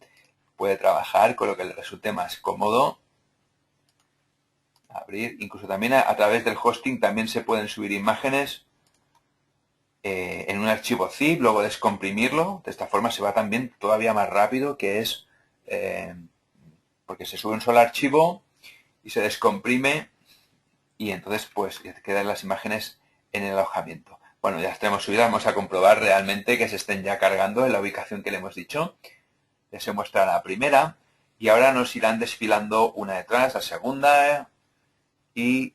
puede trabajar con lo que le resulte más cómodo. Abrir. Incluso también a través del hosting también se pueden subir imágenes en un archivo zip, luego descomprimirlo. De esta forma se va también todavía más rápido, que es porque se sube un solo archivo y se descomprime y entonces pues quedan las imágenes en el alojamiento. Bueno, ya las tenemos subidas, vamos a comprobar realmente que se estén ya cargando en la ubicación que le hemos dicho. Ya se muestra la primera y ahora nos irán desfilando una detrás, la segunda y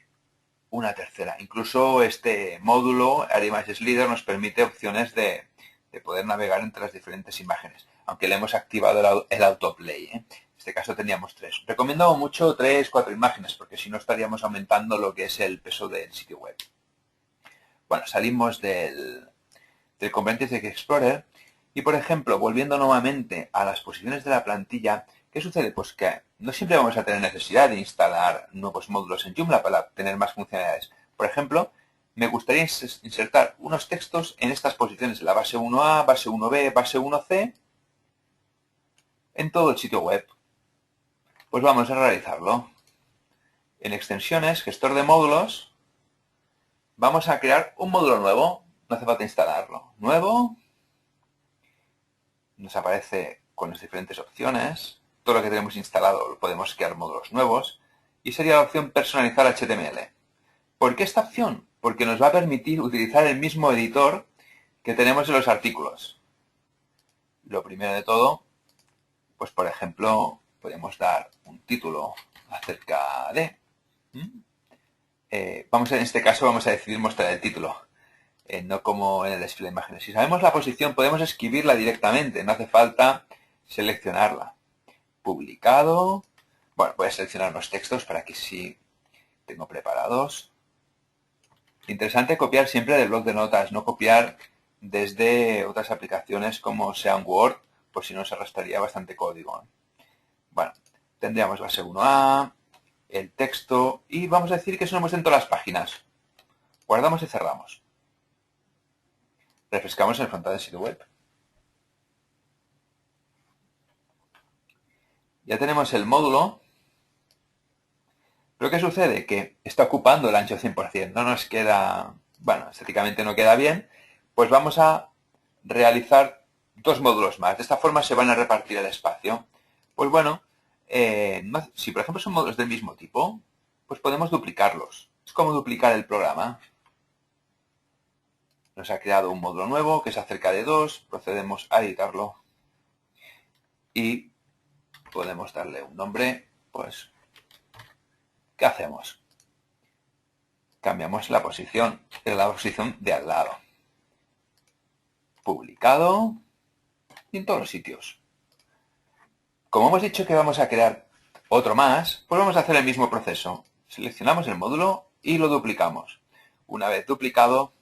una tercera. Incluso este módulo, Image Slider, nos permite opciones de poder navegar entre las diferentes imágenes, aunque le hemos activado el autoplay. En este caso teníamos 3. Recomiendo mucho 3, 4 imágenes, porque si no estaríamos aumentando lo que es el peso del sitio web. Bueno, salimos del Componentes de Explorer y, por ejemplo, volviendo nuevamente a las posiciones de la plantilla, ¿qué sucede? Pues que no siempre vamos a tener necesidad de instalar nuevos módulos en Joomla para tener más funcionalidades. Por ejemplo, me gustaría insertar unos textos en estas posiciones, la base 1A, base 1B, base 1C, en todo el sitio web. Pues vamos a realizarlo. En extensiones, gestor de módulos, vamos a crear un módulo nuevo. No hace falta instalarlo. Nuevo. Nos aparece con las diferentes opciones. Todo lo que tenemos instalado lo podemos crear módulos nuevos. Y sería la opción personalizar HTML. ¿Por qué esta opción? Porque nos va a permitir utilizar el mismo editor que tenemos en los artículos. Lo primero de todo, pues por ejemplo, podemos dar un título acerca de... en este caso vamos a decidir mostrar el título, no como en el desfile de imágenes. Si sabemos la posición, podemos escribirla directamente, no hace falta seleccionarla. Publicado. Bueno, voy a seleccionar los textos para que sí tengo preparados. Interesante copiar siempre del bloc de notas, no copiar desde otras aplicaciones como sean Word, pues si no se arrastraría bastante código. Bueno, tendríamos base 1A, el texto, y vamos a decir que eso nos muestra en todas las páginas. Guardamos y cerramos. Refrescamos en el frontal del sitio web. Ya tenemos el módulo. ¿Pero qué sucede? Que está ocupando el ancho 100%. No nos queda... Bueno, estéticamente no queda bien. Pues vamos a realizar 2 módulos más. De esta forma se van a repartir el espacio. Pues bueno, si por ejemplo son módulos del mismo tipo, pues podemos duplicarlos. Es como duplicar el programa. Nos ha creado un módulo nuevo que es acerca de 2. Procedemos a editarlo. Y podemos darle un nombre, pues... ¿Qué hacemos? Cambiamos la posición de al lado. Publicado y en todos los sitios. Como hemos dicho que vamos a crear otro más, pues vamos a hacer el mismo proceso. Seleccionamos el módulo y lo duplicamos. Una vez duplicado,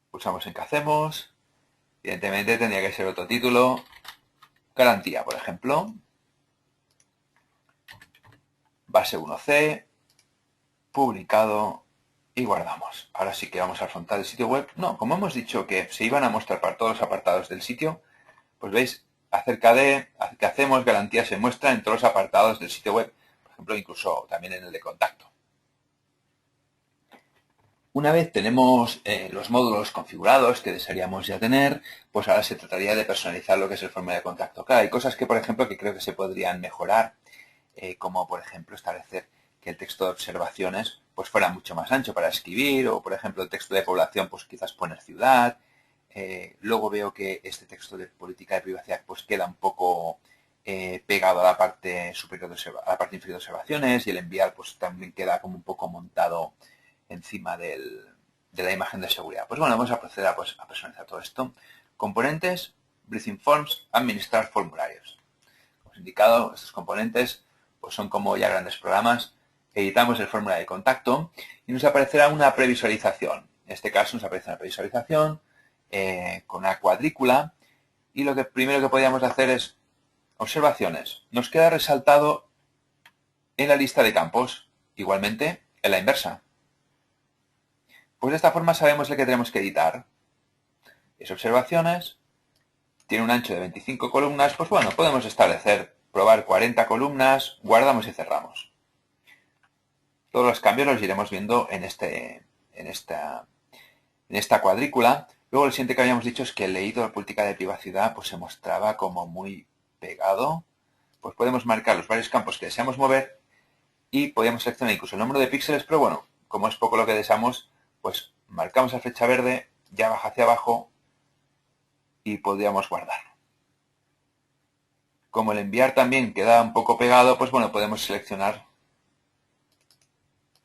pulsamos en ¿qué hacemos? Evidentemente tendría que ser otro título. Garantía, por ejemplo. Base 1C. Publicado. Y guardamos. Ahora sí que vamos al frontal del sitio web. No, como hemos dicho que se iban a mostrar para todos los apartados del sitio, pues veis, acerca de qué hacemos, garantía se muestra en todos los apartados del sitio web. Por ejemplo, incluso también en el de contacto. Una vez tenemos los módulos configurados que desearíamos ya tener, pues ahora se trataría de personalizar lo que es el formulario de contacto. Claro, hay cosas que, por ejemplo, que creo que se podrían mejorar, como, por ejemplo, establecer que el texto de observaciones pues fuera mucho más ancho para escribir, o, por ejemplo, el texto de población, pues quizás poner ciudad. Luego veo que este texto de política de privacidad pues queda un poco pegado a la parte superior a la parte inferior de observaciones, y el enviar pues también queda como un poco montado encima de la imagen de seguridad. Pues bueno, vamos a proceder a personalizar todo esto. Componentes, Briefing Forms, administrar formularios. Como os he indicado, estos componentes pues son como ya grandes programas. Editamos el formulario de contacto y nos aparecerá una previsualización. En este caso nos aparece una previsualización con una cuadrícula, y lo que primero que podríamos hacer es observaciones. Nos queda resaltado en la lista de campos, igualmente en la inversa. Pues de esta forma sabemos el que tenemos que editar. Es observaciones, tiene un ancho de 25 columnas, pues bueno, podemos probar 40 columnas, guardamos y cerramos. Todos los cambios los iremos viendo en esta cuadrícula. Luego el siguiente que habíamos dicho es que el leído de política de privacidad pues se mostraba como muy pegado. Pues podemos marcar los varios campos que deseamos mover y podemos seleccionar incluso el número de píxeles, pero bueno, como es poco lo que deseamos, pues marcamos la flecha verde, ya baja hacia abajo y podríamos guardar. Como el enviar también queda un poco pegado, pues bueno, podemos seleccionar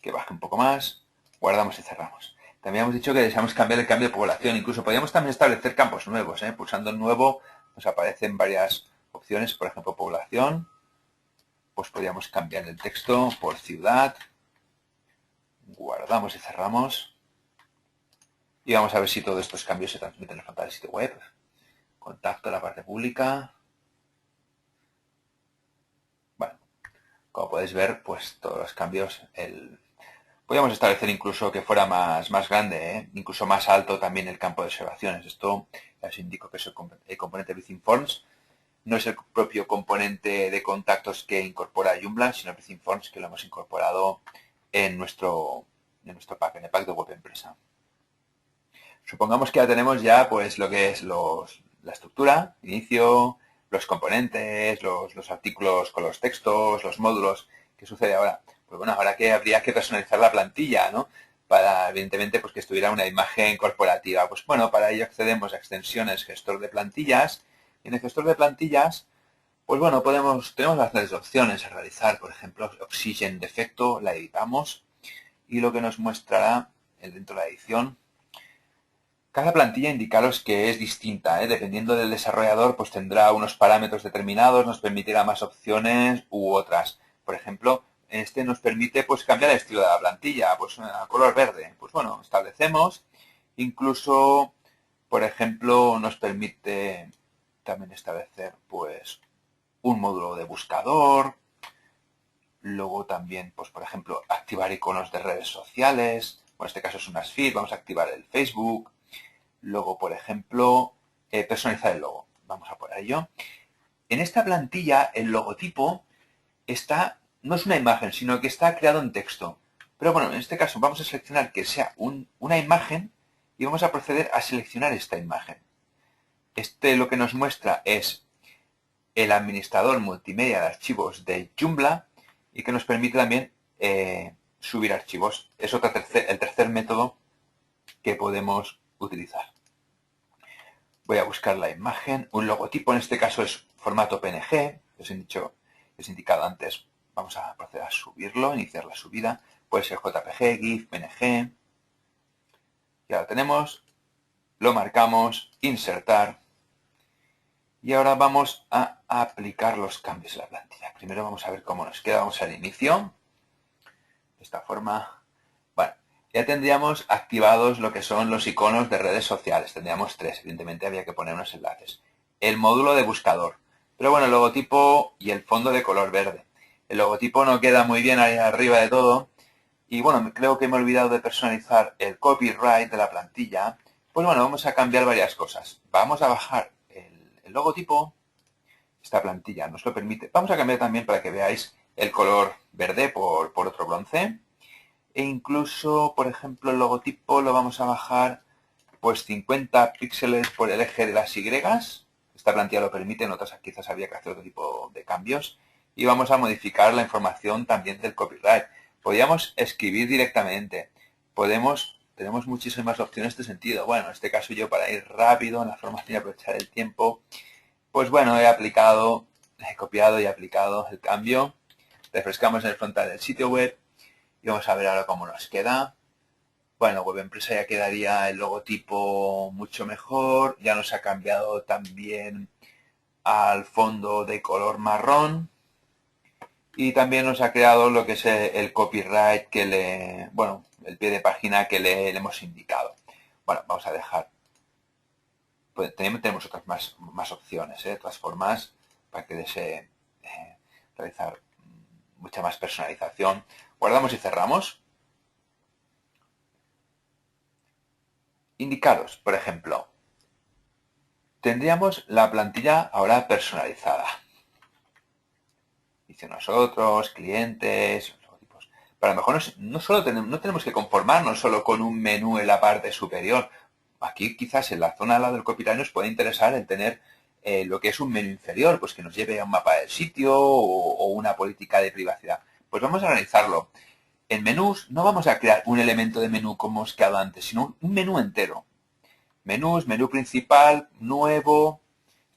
que baje un poco más, guardamos y cerramos. También hemos dicho que deseamos cambiar el cambio de población. Incluso podríamos también establecer campos nuevos. Pulsando en nuevo nos aparecen varias opciones. Por ejemplo, población. Pues podríamos cambiar el texto por ciudad. Guardamos y cerramos. Y vamos a ver si todos estos cambios se transmiten en la frontal del sitio web. Contacto, la parte pública. Bueno, como podéis ver, pues todos los cambios, podríamos establecer incluso que fuera más grande, incluso más alto también el campo de observaciones. Esto ya os indico que es el componente BizInforms. No es el propio componente de contactos que incorpora Joomla, sino BizInforms, que lo hemos incorporado en nuestro pack, en el pack de web empresa. Supongamos que ya tenemos pues lo que es la estructura, inicio, los componentes, los artículos con los textos, los módulos. ¿Qué sucede ahora? Pues bueno, ahora que habría que personalizar la plantilla, ¿no? Para, evidentemente, pues que estuviera una imagen corporativa. Pues bueno, para ello accedemos a extensiones gestor de plantillas. Y en el gestor de plantillas, pues bueno, tenemos las opciones a realizar. Por ejemplo, Oxygen de efecto, la editamos. Y lo que nos mostrará dentro de la edición, cada plantilla indicaros que es distinta, dependiendo del desarrollador, pues tendrá unos parámetros determinados, nos permitirá más opciones u otras. Por ejemplo, este nos permite pues cambiar el estilo de la plantilla, pues a color verde. Pues bueno, establecemos. Incluso, por ejemplo, nos permite también establecer pues un módulo de buscador. Luego también, pues por ejemplo, activar iconos de redes sociales. En este caso es un feed, vamos a activar el Facebook. Luego, por ejemplo, personalizar el logo. Vamos a por ello. En esta plantilla, el logotipo no es una imagen, sino que está creado en texto. Pero bueno, en este caso vamos a seleccionar que sea una imagen y vamos a proceder a seleccionar esta imagen. Lo que nos muestra es el administrador multimedia de archivos de Joomla y que nos permite también subir archivos. Es el tercer método que podemos utilizar. Voy a buscar la imagen. Un logotipo, en este caso es formato PNG. Os he indicado antes. Vamos a proceder a subirlo, iniciar la subida. Puede ser JPG, GIF, PNG. Ya lo tenemos. Lo marcamos, insertar. Y ahora vamos a aplicar los cambios en la plantilla. Primero vamos a ver cómo nos queda. Vamos al inicio. De esta forma. Bueno, ya tendríamos activados lo que son los iconos de redes sociales. Tendríamos 3. Evidentemente había que poner unos enlaces. El módulo de buscador. Pero bueno, el logotipo y el fondo de color verde. El logotipo no queda muy bien ahí arriba de todo. Y bueno, creo que me he olvidado de personalizar el copyright de la plantilla. Pues bueno, vamos a cambiar varias cosas. Vamos a bajar el logotipo. Esta plantilla nos lo permite. Vamos a cambiar también para que veáis el color verde por otro bronce. E incluso, por ejemplo, el logotipo lo vamos a bajar pues 50 píxeles por el eje de las Y. Esta plantilla lo permite, en otras quizás habría que hacer otro tipo de cambios. Y vamos a modificar la información también del copyright. Podríamos escribir directamente. Tenemos muchísimas opciones en este sentido. Bueno, en este caso yo, para ir rápido en la formación y aprovechar el tiempo, pues bueno, he copiado y aplicado el cambio. Refrescamos en el frontal del sitio web y vamos a ver ahora cómo nos queda. Bueno, web empresa ya quedaría el logotipo mucho mejor. Ya nos ha cambiado también al fondo de color marrón. Y también nos ha creado lo que es el copyright el pie de página que le hemos indicado. Bueno, vamos a dejar. Pues tenemos otras más opciones, otras formas para que desee realizar mucha más personalización. Guardamos y cerramos. Indicados, por ejemplo, tendríamos la plantilla ahora personalizada. Dice nosotros, clientes, logotipos. Pero a lo mejor no tenemos que conformarnos solo con un menú en la parte superior. Aquí quizás en la zona al lado del copyright nos puede interesar el tener lo que es un menú inferior, pues que nos lleve a un mapa del sitio o una política de privacidad. Pues vamos a analizarlo. En menús no vamos a crear un elemento de menú como hemos creado antes, sino un menú entero. Menús, menú principal, nuevo.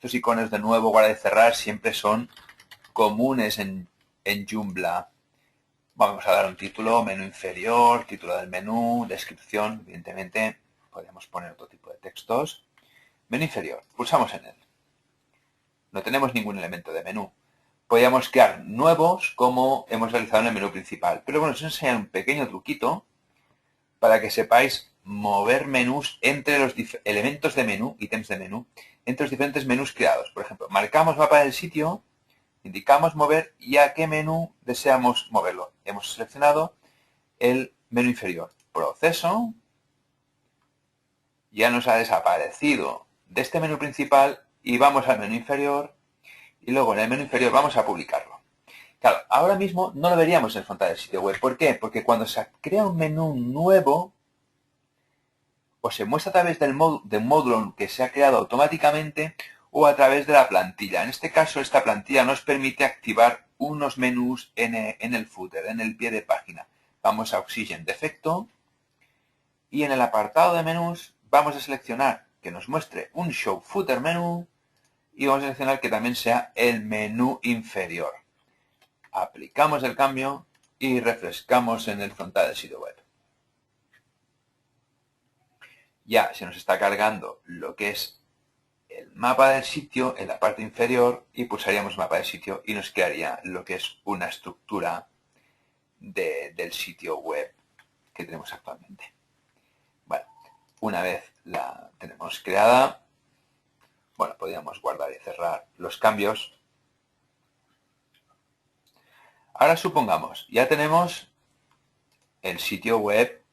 Estos iconos de nuevo, guardar y cerrar siempre son comunes en Joomla. Vamos a dar un título, menú inferior, título del menú, descripción, evidentemente podemos poner otro tipo de textos. Menú inferior, pulsamos en él. No tenemos ningún elemento de menú. Podríamos crear nuevos como hemos realizado en el menú principal. Pero bueno, os voy a enseñar un pequeño truquito para que sepáis mover menús entre los elementos de menú, ítems de menú, entre los diferentes menús creados. Por ejemplo, marcamos mapa del sitio, indicamos mover y a qué menú deseamos moverlo. Hemos seleccionado el menú inferior. Proceso. Ya nos ha desaparecido de este menú principal y vamos al menú inferior y luego en el menú inferior vamos a publicarlo. Claro, ahora mismo no lo veríamos en el frontal del sitio web. ¿Por qué? Porque cuando se crea un menú nuevo, o se muestra a través del módulo que se ha creado automáticamente o a través de la plantilla. En este caso, esta plantilla nos permite activar unos menús en el footer, en el pie de página. Vamos a Oxygen Defecto y en el apartado de menús vamos a seleccionar que nos muestre un Show Footer Menú y vamos a seleccionar que también sea el menú inferior. Aplicamos el cambio y refrescamos en el frontal del sitio web. Ya se nos está cargando lo que es el mapa del sitio en la parte inferior y pulsaríamos mapa del sitio y nos crearía lo que es una estructura del sitio web que tenemos actualmente. Bueno, una vez la tenemos creada, bueno, podríamos guardar y cerrar los cambios. Ahora supongamos, ya tenemos el sitio web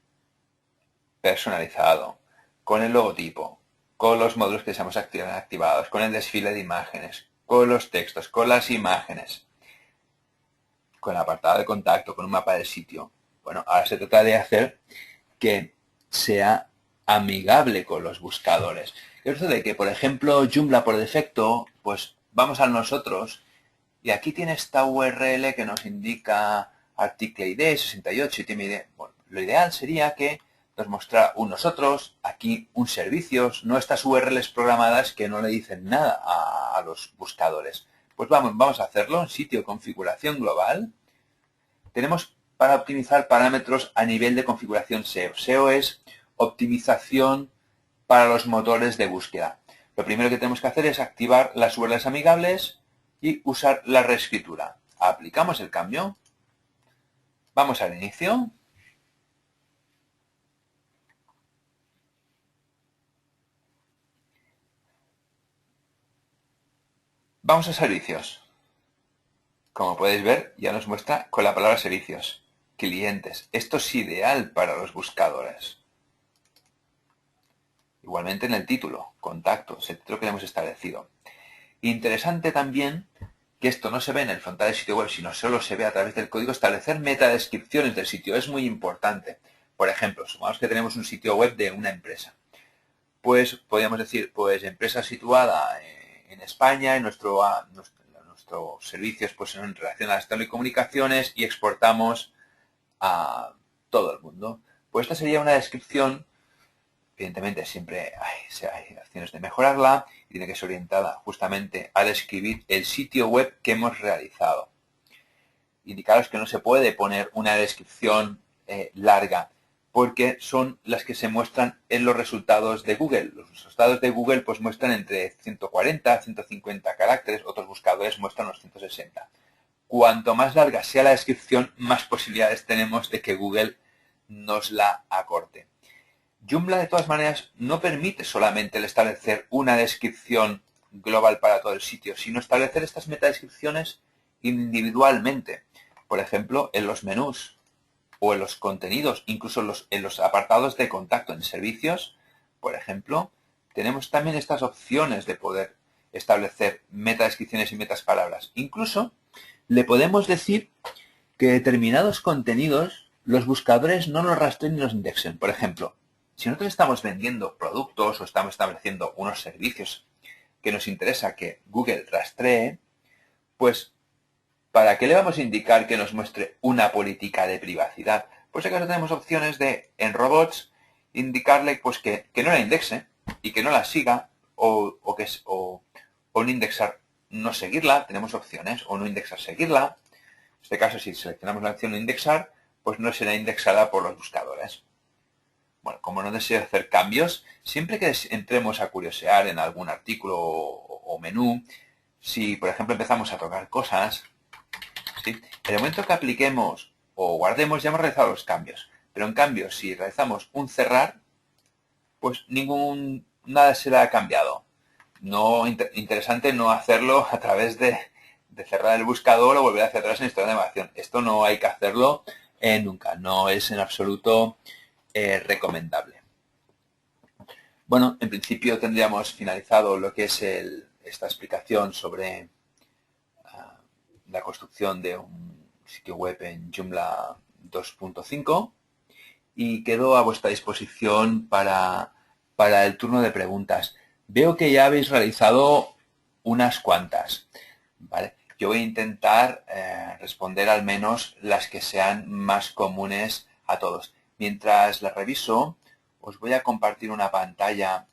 personalizado, con el logotipo, con los módulos que seamos activados, con el desfile de imágenes, con los textos, con las imágenes, con el apartado de contacto, con un mapa del sitio. Bueno, ahora se trata de hacer que sea amigable con los buscadores. Eso de que, por ejemplo, Joomla por defecto, pues vamos a nosotros y aquí tiene esta URL que nos indica article ID 68 y tema ID. Bueno, lo ideal sería que nos mostrara un nosotros, aquí un servicios, no estas URLs programadas que no le dicen nada a los buscadores. Pues vamos a hacerlo en sitio configuración global. Tenemos para optimizar parámetros a nivel de configuración SEO. SEO es optimización para los motores de búsqueda. Lo primero que tenemos que hacer es activar las URLs amigables y usar la reescritura. Aplicamos el cambio. Vamos al inicio. Vamos a servicios. Como podéis ver, ya nos muestra con la palabra servicios. Clientes. Esto es ideal para los buscadores. Igualmente en el título, contacto, es el título que hemos establecido. Interesante también que esto no se ve en el frontal del sitio web, sino solo se ve a través del código, establecer metadescripciones del sitio. Es muy importante. Por ejemplo, supongamos que tenemos un sitio web de una empresa. Pues podríamos decir, pues empresa situada en España, en nuestros servicios pues en relación a las telecomunicaciones y exportamos a todo el mundo. Pues esta sería una descripción. Evidentemente siempre hay acciones de mejorarla y tiene que ser orientada justamente a describir el sitio web que hemos realizado. Indicaros que no se puede poner una descripción larga porque son las que se muestran en los resultados de Google. Los resultados de Google pues muestran entre 140 a 150 caracteres, otros buscadores muestran los 160. Cuanto más larga sea la descripción, más posibilidades tenemos de que Google nos la acorte. Joomla, de todas maneras, no permite solamente el establecer una descripción global para todo el sitio, sino establecer estas metadescripciones individualmente. Por ejemplo, en los menús o en los contenidos, incluso en los apartados de contacto en servicios, por ejemplo, tenemos también estas opciones de poder establecer metadescripciones y metapalabras. Incluso le podemos decir que determinados contenidos los buscadores no los rastreen ni los indexen. Por ejemplo, si nosotros estamos vendiendo productos o estamos estableciendo unos servicios que nos interesa que Google rastree, pues ¿para qué le vamos a indicar que nos muestre una política de privacidad? Pues acaso tenemos opciones de, en robots, indicarle pues que no la indexe y que no la siga o o no indexar no seguirla, tenemos opciones, o no indexar seguirla. En este caso, si seleccionamos la opción no indexar, pues no será indexada por los buscadores. Bueno, como no deseo hacer cambios, siempre que entremos a curiosear en algún artículo o menú, si por ejemplo empezamos a tocar cosas, ¿sí? En el momento que apliquemos o guardemos ya hemos realizado los cambios. Pero en cambio, si realizamos un cerrar, pues nada será cambiado. No, interesante no hacerlo a través de cerrar el buscador o volver hacia atrás en historia de navegación. Esto no hay que hacerlo nunca. No es en absoluto recomendable. Bueno, en principio tendríamos finalizado lo que es esta explicación sobre la construcción de un sitio web en Joomla 2.5 y quedo a vuestra disposición para el turno de preguntas. Veo que ya habéis realizado unas cuantas, ¿vale? Yo voy a intentar responder al menos las que sean más comunes a todos. Mientras las reviso, os voy a compartir una pantalla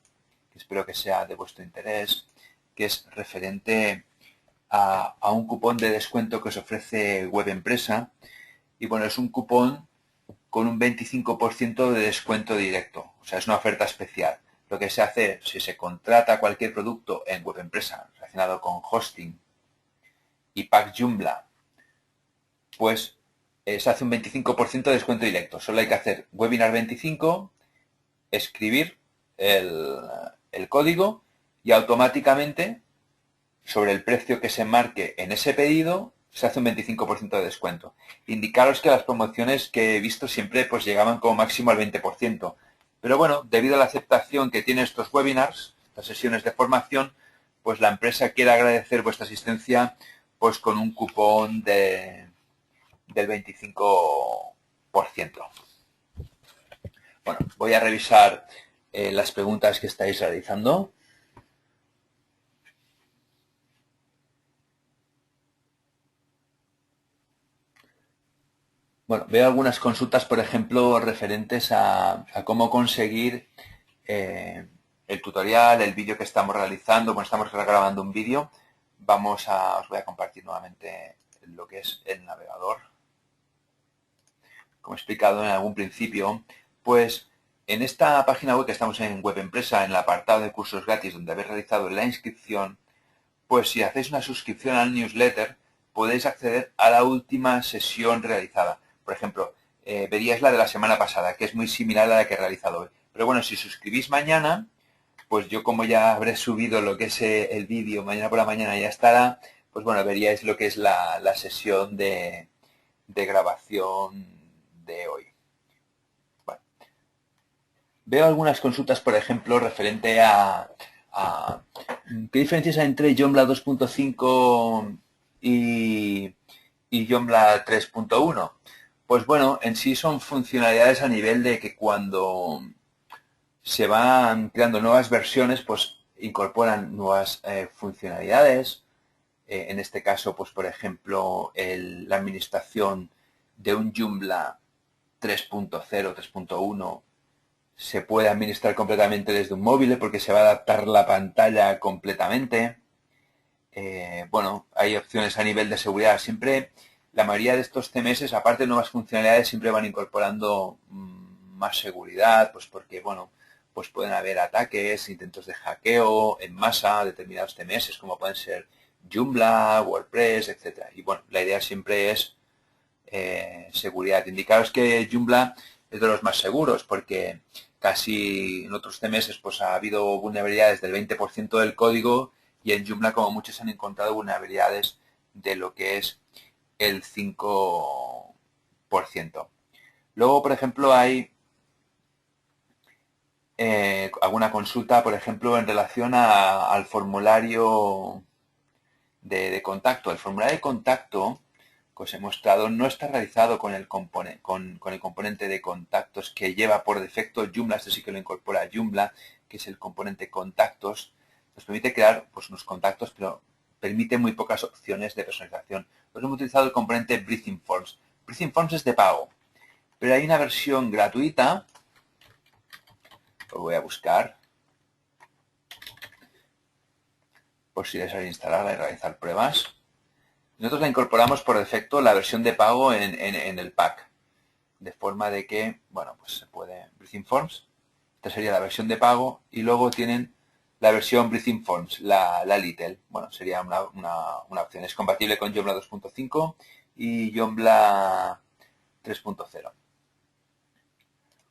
que espero que sea de vuestro interés, que es referente a un cupón de descuento que os ofrece Web Empresa. Y bueno, es un cupón con un 25% de descuento directo. O sea, es una oferta especial. Lo que se hace, si se contrata cualquier producto en Web Empresa relacionado con hosting y pack Joomla, pues se hace un 25% de descuento directo. Solo hay que hacer webinar 25, escribir el código y automáticamente sobre el precio que se marque en ese pedido se hace un 25% de descuento. Indicaros que las promociones que he visto siempre pues llegaban como máximo al 20%. Pero bueno, debido a la aceptación que tienen estos webinars, estas sesiones de formación, pues la empresa quiere agradecer vuestra asistencia pues con un cupón del 25%. Bueno, voy a revisar las preguntas que estáis realizando. Bueno, veo algunas consultas, por ejemplo, referentes a cómo conseguir el tutorial, el vídeo que estamos realizando. Bueno, estamos grabando un vídeo. Os voy a compartir nuevamente lo que es el navegador. Como he explicado en algún principio, pues en esta página web que estamos en Web Empresa, en el apartado de cursos gratis, donde habéis realizado la inscripción, pues si hacéis una suscripción al newsletter, podéis acceder a la última sesión realizada. Por ejemplo, veríais la de la semana pasada, que es muy similar a la que he realizado hoy. Pero bueno, si suscribís mañana, pues yo como ya habré subido lo que es el vídeo, mañana por la mañana ya estará, pues bueno, veríais lo que es la sesión de grabación de hoy. Bueno, veo algunas consultas, por ejemplo, referente a ¿qué diferencias hay entre Joomla 2.5 y Joomla 3.1? Pues bueno, en sí son funcionalidades a nivel de que cuando se van creando nuevas versiones, pues incorporan nuevas funcionalidades. En este caso, pues por ejemplo, la administración de un Joomla 3.0, 3.1 se puede administrar completamente desde un móvil porque se va a adaptar la pantalla completamente. Bueno, hay opciones a nivel de seguridad. Siempre, la mayoría de estos CMS, aparte de nuevas funcionalidades, siempre van incorporando más seguridad, pues porque, bueno, pues pueden haber ataques, intentos de hackeo en masa, determinados CMS, como pueden ser Joomla, WordPress, etcétera. Y bueno, la idea siempre es seguridad. Indicaros que Joomla es de los más seguros porque casi en otros CMS pues ha habido vulnerabilidades del 20% del código y en Joomla como muchos han encontrado vulnerabilidades de lo que es el 5%. Luego, por ejemplo, hay alguna consulta, por ejemplo, en relación al formulario de contacto. El formulario de contacto que os he mostrado no está realizado con el componente de contactos que lleva por defecto Joomla. Este sí que lo incorpora Joomla, que es el componente contactos. Nos permite crear pues, unos contactos, pero permite muy pocas opciones de personalización. Pues hemos utilizado el componente Breathing Forms. Breathing Forms es de pago, pero hay una versión gratuita. Lo voy a buscar. por si deseas instalarla y realizar pruebas. Nosotros la incorporamos por defecto la versión de pago en el pack, de forma de que, bueno, pues se puede Breathing Forms. Esta sería la versión de pago y luego tienen la versión Breathing Forms, la Little. Bueno, sería una opción. Es compatible con Joomla 2.5 y Joomla 3.0.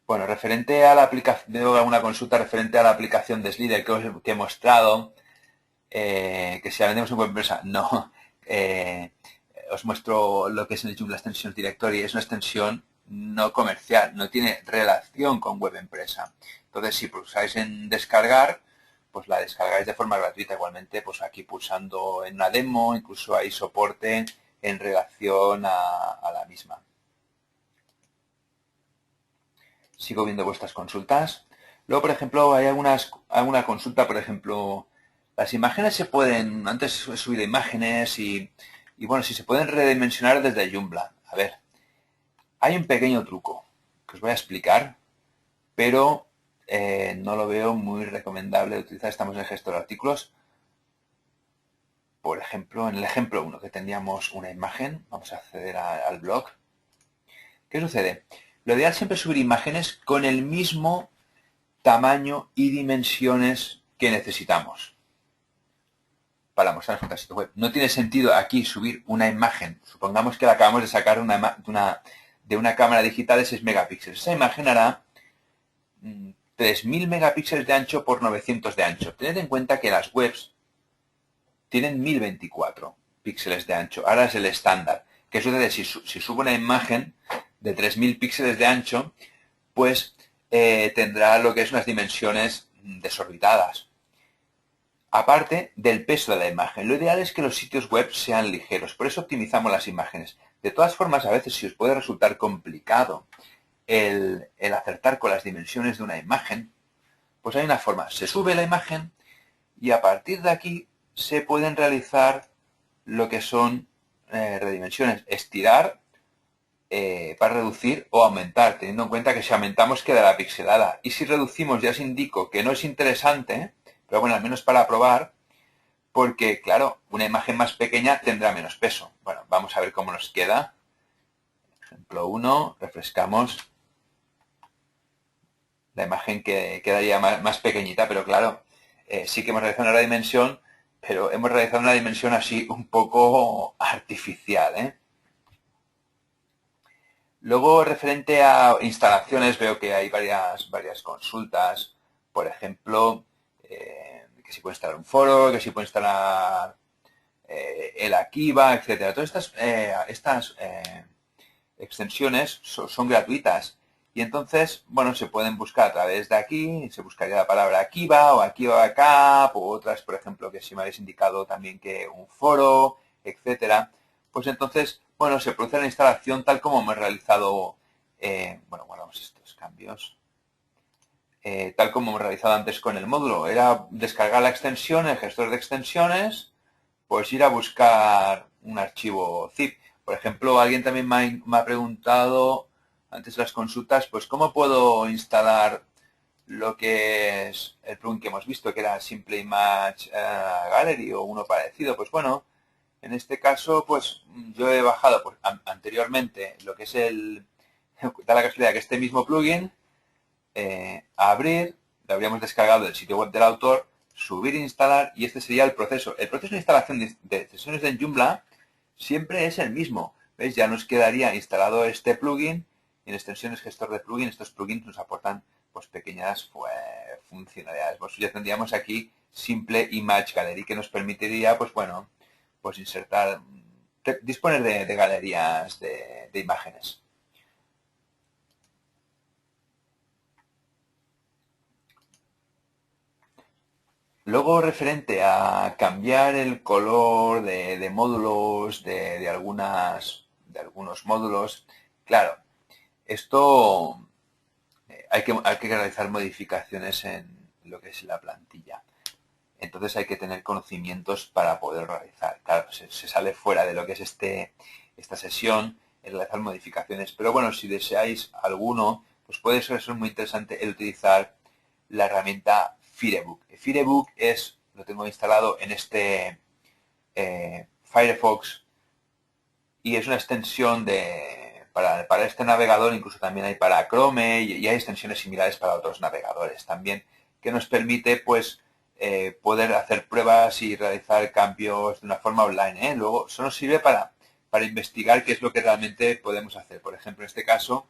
Bueno, referente a la aplicación, veo alguna consulta referente a la aplicación de Slider que he mostrado, que si la vendemos en web empresa, no. Os muestro lo que es el Joomla Extensions Directory. Es una extensión no comercial, no tiene relación con web empresa. Entonces, si pulsáis en descargar, pues la descargáis de forma gratuita. Igualmente, pues aquí pulsando en una demo, incluso hay soporte en relación a la misma. Sigo viendo vuestras consultas. Luego, por ejemplo, hay alguna consulta, por ejemplo, las imágenes se pueden, antes he subido imágenes y bueno, si se pueden redimensionar desde Joomla. A ver, hay un pequeño truco que os voy a explicar, pero no lo veo muy recomendable utilizar. Estamos en el gestor de artículos. Por ejemplo, en el ejemplo 1 que tendríamos una imagen, vamos a acceder al blog. ¿Qué sucede? Lo ideal siempre es subir imágenes con el mismo tamaño y dimensiones que necesitamos para mostrar nuestro sitio web. No tiene sentido aquí subir una imagen. Supongamos que la acabamos de sacar de una cámara digital de 6 megapíxeles. Esa imagen hará 3000 megapíxeles de ancho por 900 de ancho. Tened en cuenta que las webs tienen 1024 píxeles de ancho. Ahora es el estándar. ¿Qué sucede? Si subo una imagen de 3000 píxeles de ancho, pues tendrá lo que es unas dimensiones desorbitadas. Aparte del peso de la imagen. Lo ideal es que los sitios web sean ligeros. Por eso optimizamos las imágenes. De todas formas, a veces si os puede resultar complicado el acertar con las dimensiones de una imagen, pues hay una forma. Se sube la imagen y a partir de aquí se pueden realizar lo que son redimensiones. Estirar para reducir o aumentar, teniendo en cuenta que si aumentamos quedará pixelada. Y si reducimos ya os indico que no es interesante, pero bueno, al menos para probar, porque claro, una imagen más pequeña tendrá menos peso. Bueno, vamos a ver cómo nos queda. Ejemplo 1, refrescamos. La imagen que quedaría más pequeñita, pero claro, sí que hemos realizado una dimensión, pero hemos realizado una dimensión así un poco artificial, ¿eh? Luego, referente a instalaciones, veo que hay varias consultas. Por ejemplo, que si puede instalar un foro, que si puede instalar el Akiva, etcétera. Todas estas extensiones son gratuitas. Y entonces, bueno, se pueden buscar a través de aquí. Se buscaría la palabra Akiva o Akiva Backup o otras, por ejemplo, que si me habéis indicado también que un foro, etcétera. Pues entonces, bueno, se produce la instalación tal como hemos realizado, bueno, guardamos estos cambios, tal como hemos realizado antes con el módulo. Era descargar la extensión, el gestor de extensiones, pues ir a buscar un archivo zip. Por ejemplo, alguien también me ha preguntado antes de las consultas, pues cómo puedo instalar lo que es el plugin que hemos visto, que era Simple Image Gallery o uno parecido. Pues bueno, en este caso, pues yo he bajado pues, anteriormente lo que es da la casualidad que este mismo plugin, a abrir, lo habríamos descargado del sitio web del autor, subir e instalar, y este sería el proceso. El proceso de instalación de sesiones de Joomla siempre es el mismo. ¿Veis? Ya nos quedaría instalado este plugin, y en extensiones gestor de plugin, estos plugins nos aportan pues pequeñas funcionalidades. Pues ya tendríamos aquí Simple Image Gallery, que nos permitiría, pues bueno, pues insertar, disponer de galerías de imágenes. Luego, referente a cambiar el color de módulos, de algunos módulos, claro, esto hay que realizar modificaciones en lo que es la plantilla. Entonces hay que tener conocimientos para poder realizar. Claro, se sale fuera de lo que es esta sesión, el realizar modificaciones. Pero bueno, si deseáis alguno, pues puede ser muy interesante el utilizar la herramienta Firebook. Firebook es lo tengo instalado en este Firefox y es una extensión para este navegador, incluso también hay para Chrome y hay extensiones similares para otros navegadores también, que nos permite pues poder hacer pruebas y realizar cambios de una forma online. Luego, eso nos sirve para investigar qué es lo que realmente podemos hacer. Por ejemplo, en este caso,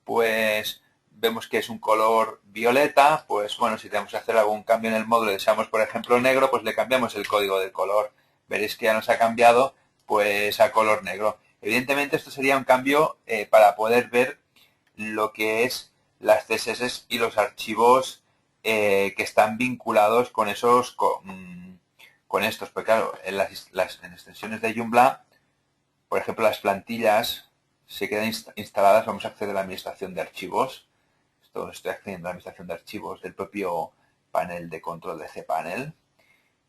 pues vemos que es un color violeta, pues bueno, si tenemos que hacer algún cambio en el módulo y deseamos, por ejemplo, negro, pues le cambiamos el código del color. Veréis que ya nos ha cambiado pues a color negro. Evidentemente esto sería un cambio para poder ver lo que es las CSS y los archivos que están vinculados con esos con estos. Porque claro, en las extensiones de Joomla, por ejemplo, las plantillas se quedan instaladas. Vamos a acceder a la administración de archivos. Estoy accediendo a la administración de archivos del propio panel de control de cPanel.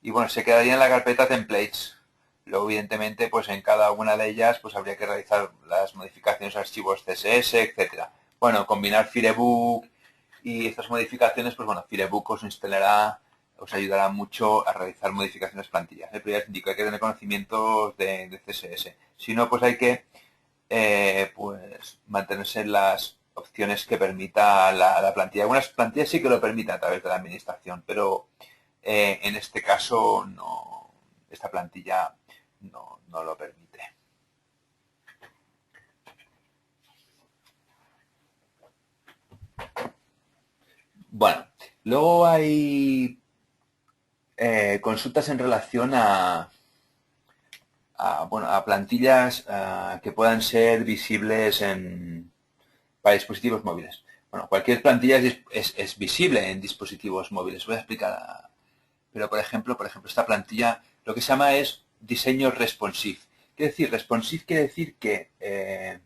Y bueno, se quedaría en la carpeta templates. Luego, evidentemente, pues en cada una de ellas pues habría que realizar las modificaciones a archivos CSS, etcétera. Bueno, combinar Firebook y estas modificaciones, pues bueno, Firebook os instalará, os ayudará mucho a realizar modificaciones plantillas. Pero ya os indico, hay que tener conocimientos de CSS. Si no, pues hay que pues mantenerse en las opciones que permita la plantilla. Algunas plantillas sí que lo permiten a través de la administración, pero en este caso no, esta plantilla no lo permite. Bueno, luego hay consultas en relación a plantillas que puedan ser visibles para dispositivos móviles. Bueno, cualquier plantilla es visible en dispositivos móviles. Voy a explicar. Pero, por ejemplo, esta plantilla lo que se llama es diseño responsive. Quiere decir que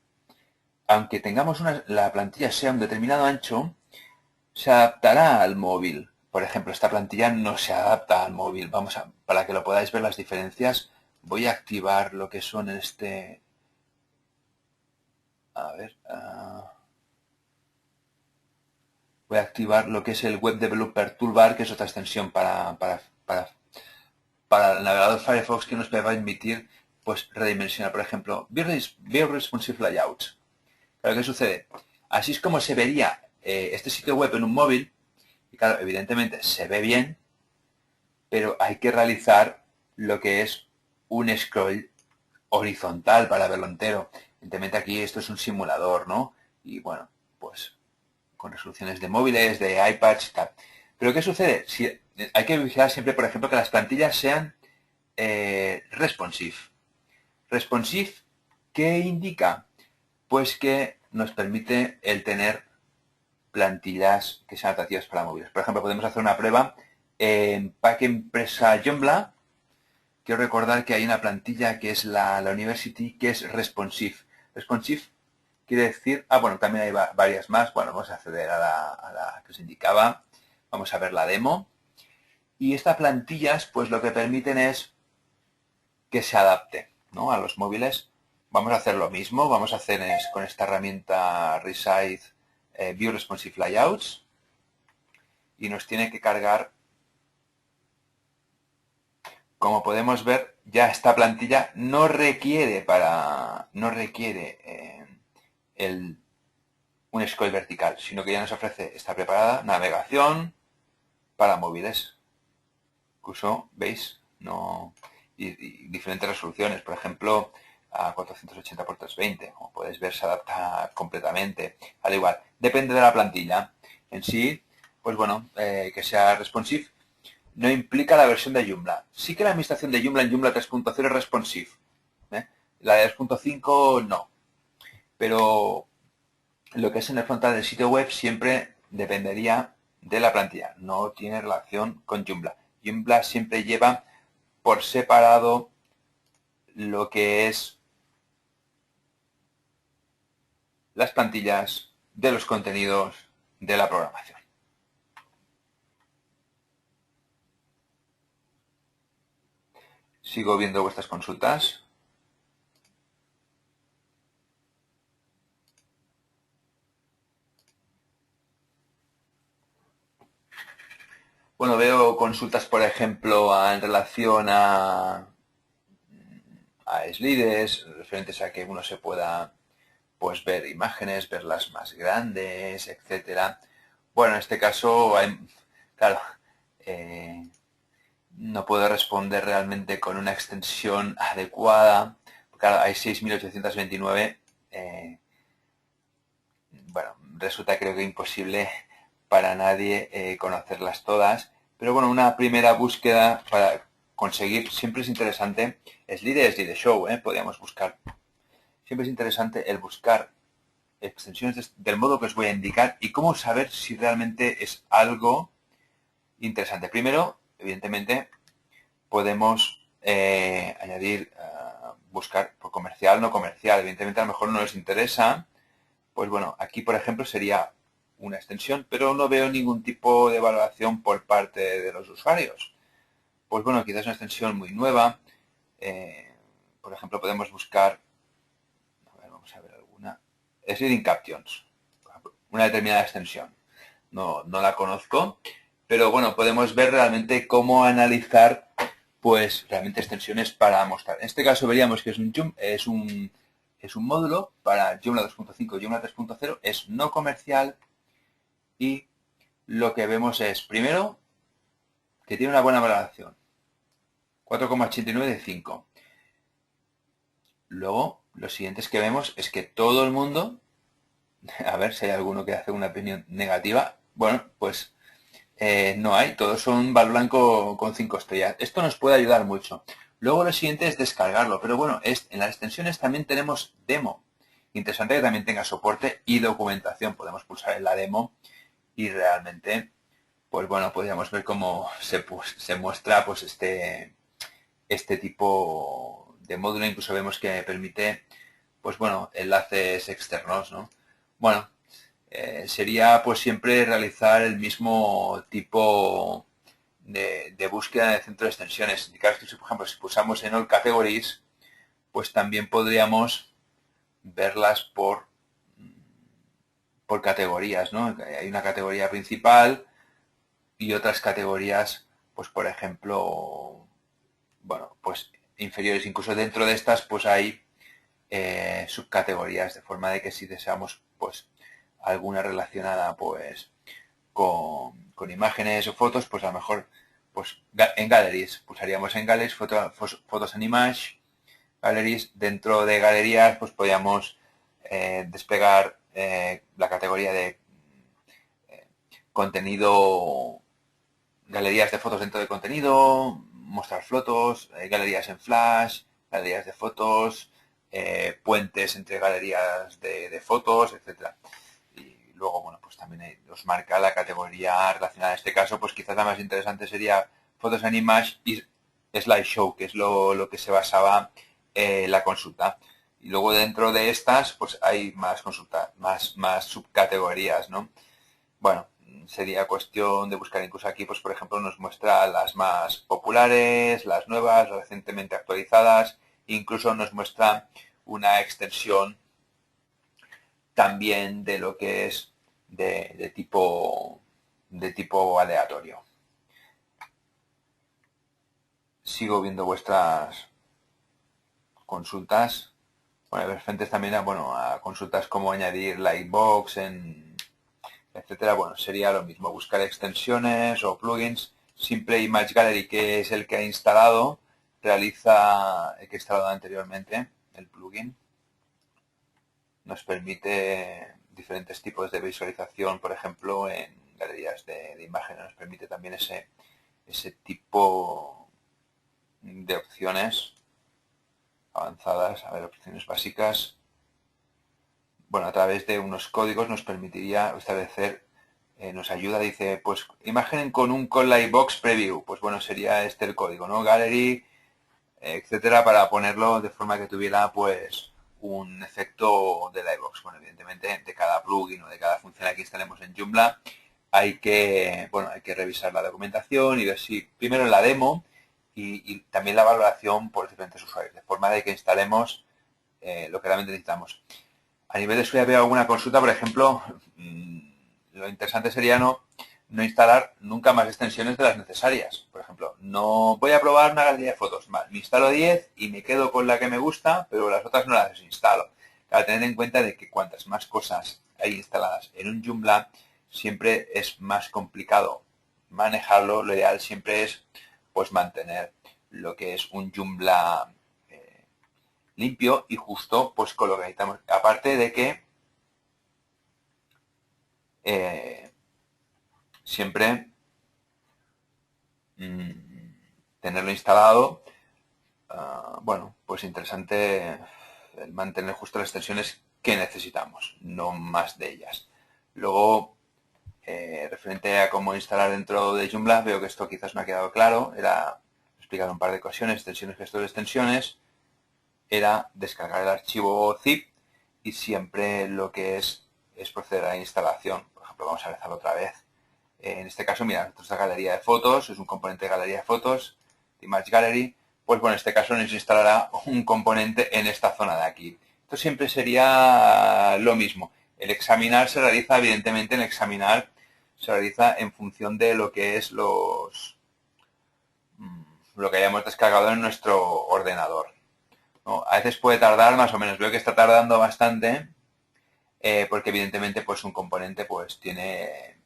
aunque tengamos la plantilla sea un determinado ancho, se adaptará al móvil. Por ejemplo, esta plantilla no se adapta al móvil. Para que lo podáis ver las diferencias, voy a activar lo que son a ver. Voy a activar lo que es el Web Developer Toolbar, que es otra extensión para el navegador Firefox, que nos va a permitir pues redimensionar. Por ejemplo, View Responsive Layouts. Claro, ¿qué sucede? Así es como se vería este sitio web en un móvil. Y claro, evidentemente se ve bien, pero hay que realizar lo que es un scroll horizontal para verlo entero. Evidentemente aquí esto es un simulador, ¿no? Y bueno, pues con resoluciones de móviles, de iPads y tal. Pero ¿qué sucede? Hay que vigilar siempre, por ejemplo, que las plantillas sean responsive. Responsive, ¿qué indica? Pues que nos permite el tener plantillas que sean atractivas para móviles. Por ejemplo, podemos hacer una prueba en Pack Empresa Joomla. Quiero recordar que hay una plantilla que es la University, que es responsive. Responsive quiere decir, bueno, también hay varias más. Bueno, vamos a acceder a la que os indicaba. Vamos a ver la demo. Y estas plantillas, pues lo que permiten es que se adapte, ¿no?, a los móviles. Vamos a hacer lo mismo. Vamos a hacer con esta herramienta Resize View Responsive Layouts. Y nos tiene que cargar. Como podemos ver, ya esta plantilla no requiere un scroll vertical, sino que ya nos ofrece, está preparada, navegación para móviles. Incluso, ¿veis? Y diferentes resoluciones, por ejemplo, a 480 x 320. Como podéis ver, se adapta completamente. Al igual, depende de la plantilla. En sí, pues bueno, que sea responsive no implica la versión de Joomla. Sí que la administración de Joomla en Joomla 3.0 es responsive. La de 3.5 no. Pero lo que es en el frontal del sitio web siempre dependería de la plantilla. No tiene relación con Joomla. Joomla siempre lleva por separado lo que es las plantillas de los contenidos de la programación. Sigo viendo vuestras consultas. Bueno, veo consultas, por ejemplo, en relación a slides, referentes a que uno se pueda pues ver imágenes, verlas más grandes, etcétera. Bueno, en este caso, claro, eh, no puedo responder realmente con una extensión adecuada. Claro, hay 6.829. Bueno, resulta creo que imposible para nadie conocerlas todas. Pero bueno, una primera búsqueda para conseguir, siempre es interesante, Slide Show, podríamos buscar. Siempre es interesante el buscar extensiones del modo que os voy a indicar y cómo saber si realmente es algo interesante. Primero, evidentemente, podemos añadir, buscar por comercial, no comercial. Evidentemente, a lo mejor no les interesa. Pues bueno, aquí, por ejemplo, sería una extensión, pero no veo ningún tipo de valoración por parte de los usuarios. Pues bueno, quizás una extensión muy nueva. Por ejemplo, podemos buscar, a ver, vamos a ver alguna. Sliding Captions, una determinada extensión. No la conozco, pero bueno, podemos ver realmente cómo analizar pues realmente extensiones para mostrar. En este caso veríamos que es un módulo para Joomla 2.5 y Joomla 3.0, es no comercial y lo que vemos es, primero, que tiene una buena valoración, 4,89 de 5. Luego, lo siguiente que vemos es que todo el mundo, a ver si hay alguno que hace una opinión negativa, bueno, pues no hay, todos son valoran con 5 estrellas. Esto nos puede ayudar mucho. Luego lo siguiente es descargarlo, pero bueno, en las extensiones también tenemos demo. Interesante que también tenga soporte y documentación. Podemos pulsar en la demo y realmente, pues bueno, podríamos ver cómo se muestra pues este tipo de módulo. Incluso vemos que permite, pues bueno, enlaces externos, ¿no? Bueno, sería pues siempre realizar el mismo tipo de búsqueda en el centro de extensiones. Indicar que, por ejemplo, si pulsamos en All Categories, pues también podríamos verlas por categorías, ¿no? Hay una categoría principal y otras categorías, pues por ejemplo, bueno, pues inferiores. Incluso dentro de estas, pues hay subcategorías, de forma de que si deseamos, pues alguna relacionada, pues con imágenes o fotos, pues a lo mejor pues en Galleries, pulsaríamos en Galleries, fotos en Image, Galleries, dentro de galerías pues podríamos desplegar la categoría de contenido, galerías de fotos dentro de contenido, mostrar fotos, galerías en Flash, galerías de fotos, puentes entre galerías de fotos, etcétera. Y luego, bueno, pues también os marca la categoría relacionada. En este caso, pues quizás la más interesante sería Fotos en Image y Slideshow, que es lo que se basaba la consulta. Y luego dentro de estas, pues hay más consultas, más subcategorías, ¿no? Bueno, sería cuestión de buscar incluso aquí, pues por ejemplo, nos muestra las más populares, las nuevas, recientemente actualizadas, incluso nos muestra una extensión también de lo que es de tipo aleatorio. Sigo viendo vuestras consultas. Bueno, referentes también a consultas como añadir Lightbox, etcétera. Bueno, sería lo mismo, buscar extensiones o plugins. Simple Image Gallery, que es el que ha instalado, realiza el que he instalado anteriormente, el plugin. Nos permite diferentes tipos de visualización, por ejemplo, en galerías de imágenes. Nos permite también ese tipo de opciones avanzadas. A ver, opciones básicas. Bueno, a través de unos códigos nos permitiría establecer, nos ayuda, dice, pues imagen con un Call Lightbox Preview. Pues bueno, sería este el código, ¿no? Gallery, etcétera, para ponerlo de forma que tuviera, pues, un efecto de Lightbox. Bueno, evidentemente, de cada plugin o de cada función que instalemos en Joomla, hay que revisar la documentación y ver si, primero la demo y también la valoración por diferentes usuarios, de forma de que instalemos lo que realmente necesitamos. A nivel de seguridad veo alguna consulta, por ejemplo, lo interesante sería no no instalar nunca más extensiones de las necesarias. Por ejemplo, no voy a probar una galería de fotos. Vale, me instalo 10 y me quedo con la que me gusta, pero las otras no las desinstalo. Para tener en cuenta de que cuantas más cosas hay instaladas en un Joomla, siempre es más complicado manejarlo. Lo ideal siempre es pues mantener lo que es un Joomla limpio y justo pues con lo que necesitamos. Aparte de que siempre tenerlo instalado, bueno, pues interesante el mantener justo las extensiones que necesitamos, no más de ellas. Luego, referente a cómo instalar dentro de Joomla, veo que esto quizás no ha quedado claro. Era explicar un par de ocasiones, extensiones, gestor de extensiones. Era descargar el archivo zip y siempre lo que es proceder a la instalación. Por ejemplo, vamos a realizarlo otra vez. En este caso, mira, nuestra galería de fotos, es un componente de galería de fotos, de Image Gallery. Pues bueno, en este caso nos instalará un componente en esta zona de aquí. Esto siempre sería lo mismo. El examinar se realiza, evidentemente, el examinar se realiza en función de lo que es lo que hayamos descargado en nuestro ordenador, ¿no? A veces puede tardar más o menos. Veo que está tardando bastante porque evidentemente pues un componente pues tiene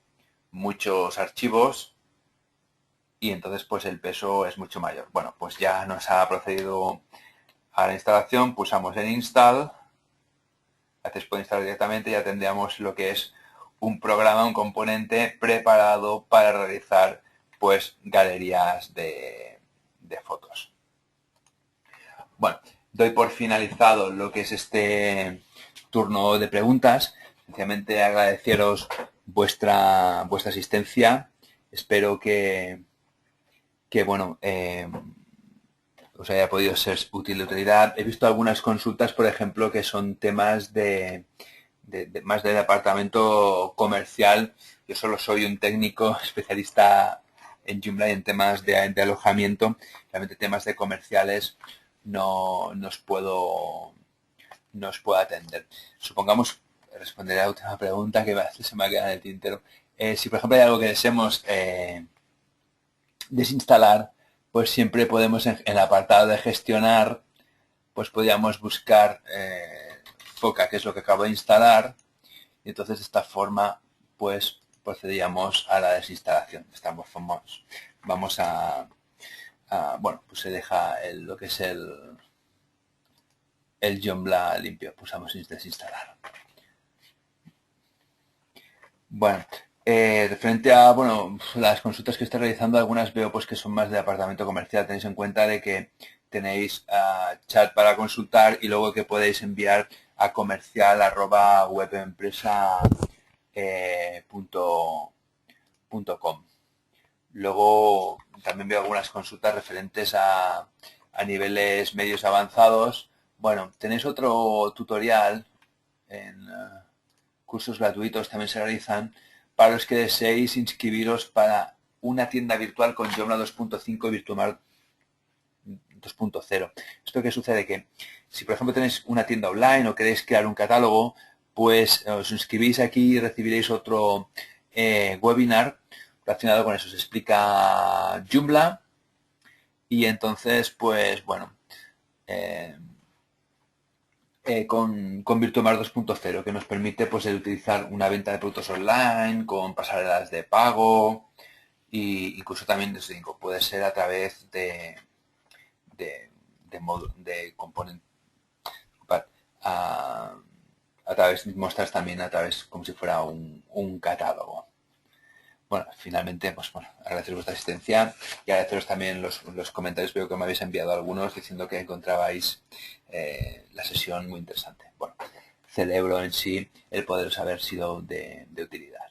muchos archivos y entonces pues el peso es mucho mayor. Bueno, pues ya nos ha procedido a la instalación, pulsamos en Install, a veces puede instalar directamente, ya tendríamos lo que es un programa, un componente preparado para realizar pues galerías de fotos. Bueno, doy por finalizado lo que es este turno de preguntas. Sencillamente agradeceros vuestra asistencia. Espero que bueno, os haya podido ser útil de utilidad. He visto algunas consultas, por ejemplo, que son temas más de departamento comercial. Yo solo soy un técnico especialista en Joomla y en temas de alojamiento. Realmente temas de comerciales no os puedo atender. Supongamos, responderé a la última pregunta que se me ha quedado en el tintero. Si por ejemplo hay algo que deseemos desinstalar, pues siempre podemos en el apartado de gestionar, pues podríamos buscar Foca, que es lo que acabo de instalar, y entonces de esta forma pues procederíamos a la desinstalación. Vamos a bueno, pues se deja lo que es el Joomla limpio. Pulsamos desinstalar. Bueno, referente a bueno, las consultas que estoy realizando, algunas veo pues que son más de departamento comercial. Tenéis en cuenta de que tenéis chat para consultar y luego que podéis enviar a comercial@webempresa.com. Luego también veo algunas consultas referentes a niveles medios avanzados. Bueno, tenéis otro tutorial en cursos gratuitos, también se realizan para los que deseéis inscribiros para una tienda virtual con Joomla 2.5 y Virtual 2.0. ¿Esto qué sucede? Que si por ejemplo tenéis una tienda online o queréis crear un catálogo, pues os inscribís aquí y recibiréis otro webinar relacionado con eso. Se explica Joomla y entonces pues bueno, con Virtual 2.0 que nos permite pues el utilizar una venta de productos online con pasarelas de pago e incluso también puede ser a través de componente a través de mostras también a través como si fuera un catálogo. Bueno, finalmente, pues bueno, agradeceros vuestra asistencia y agradeceros también los comentarios. Veo que me habéis enviado algunos diciendo que encontrabais la sesión muy interesante. Bueno, celebro en sí el poderos haber sido de utilidad.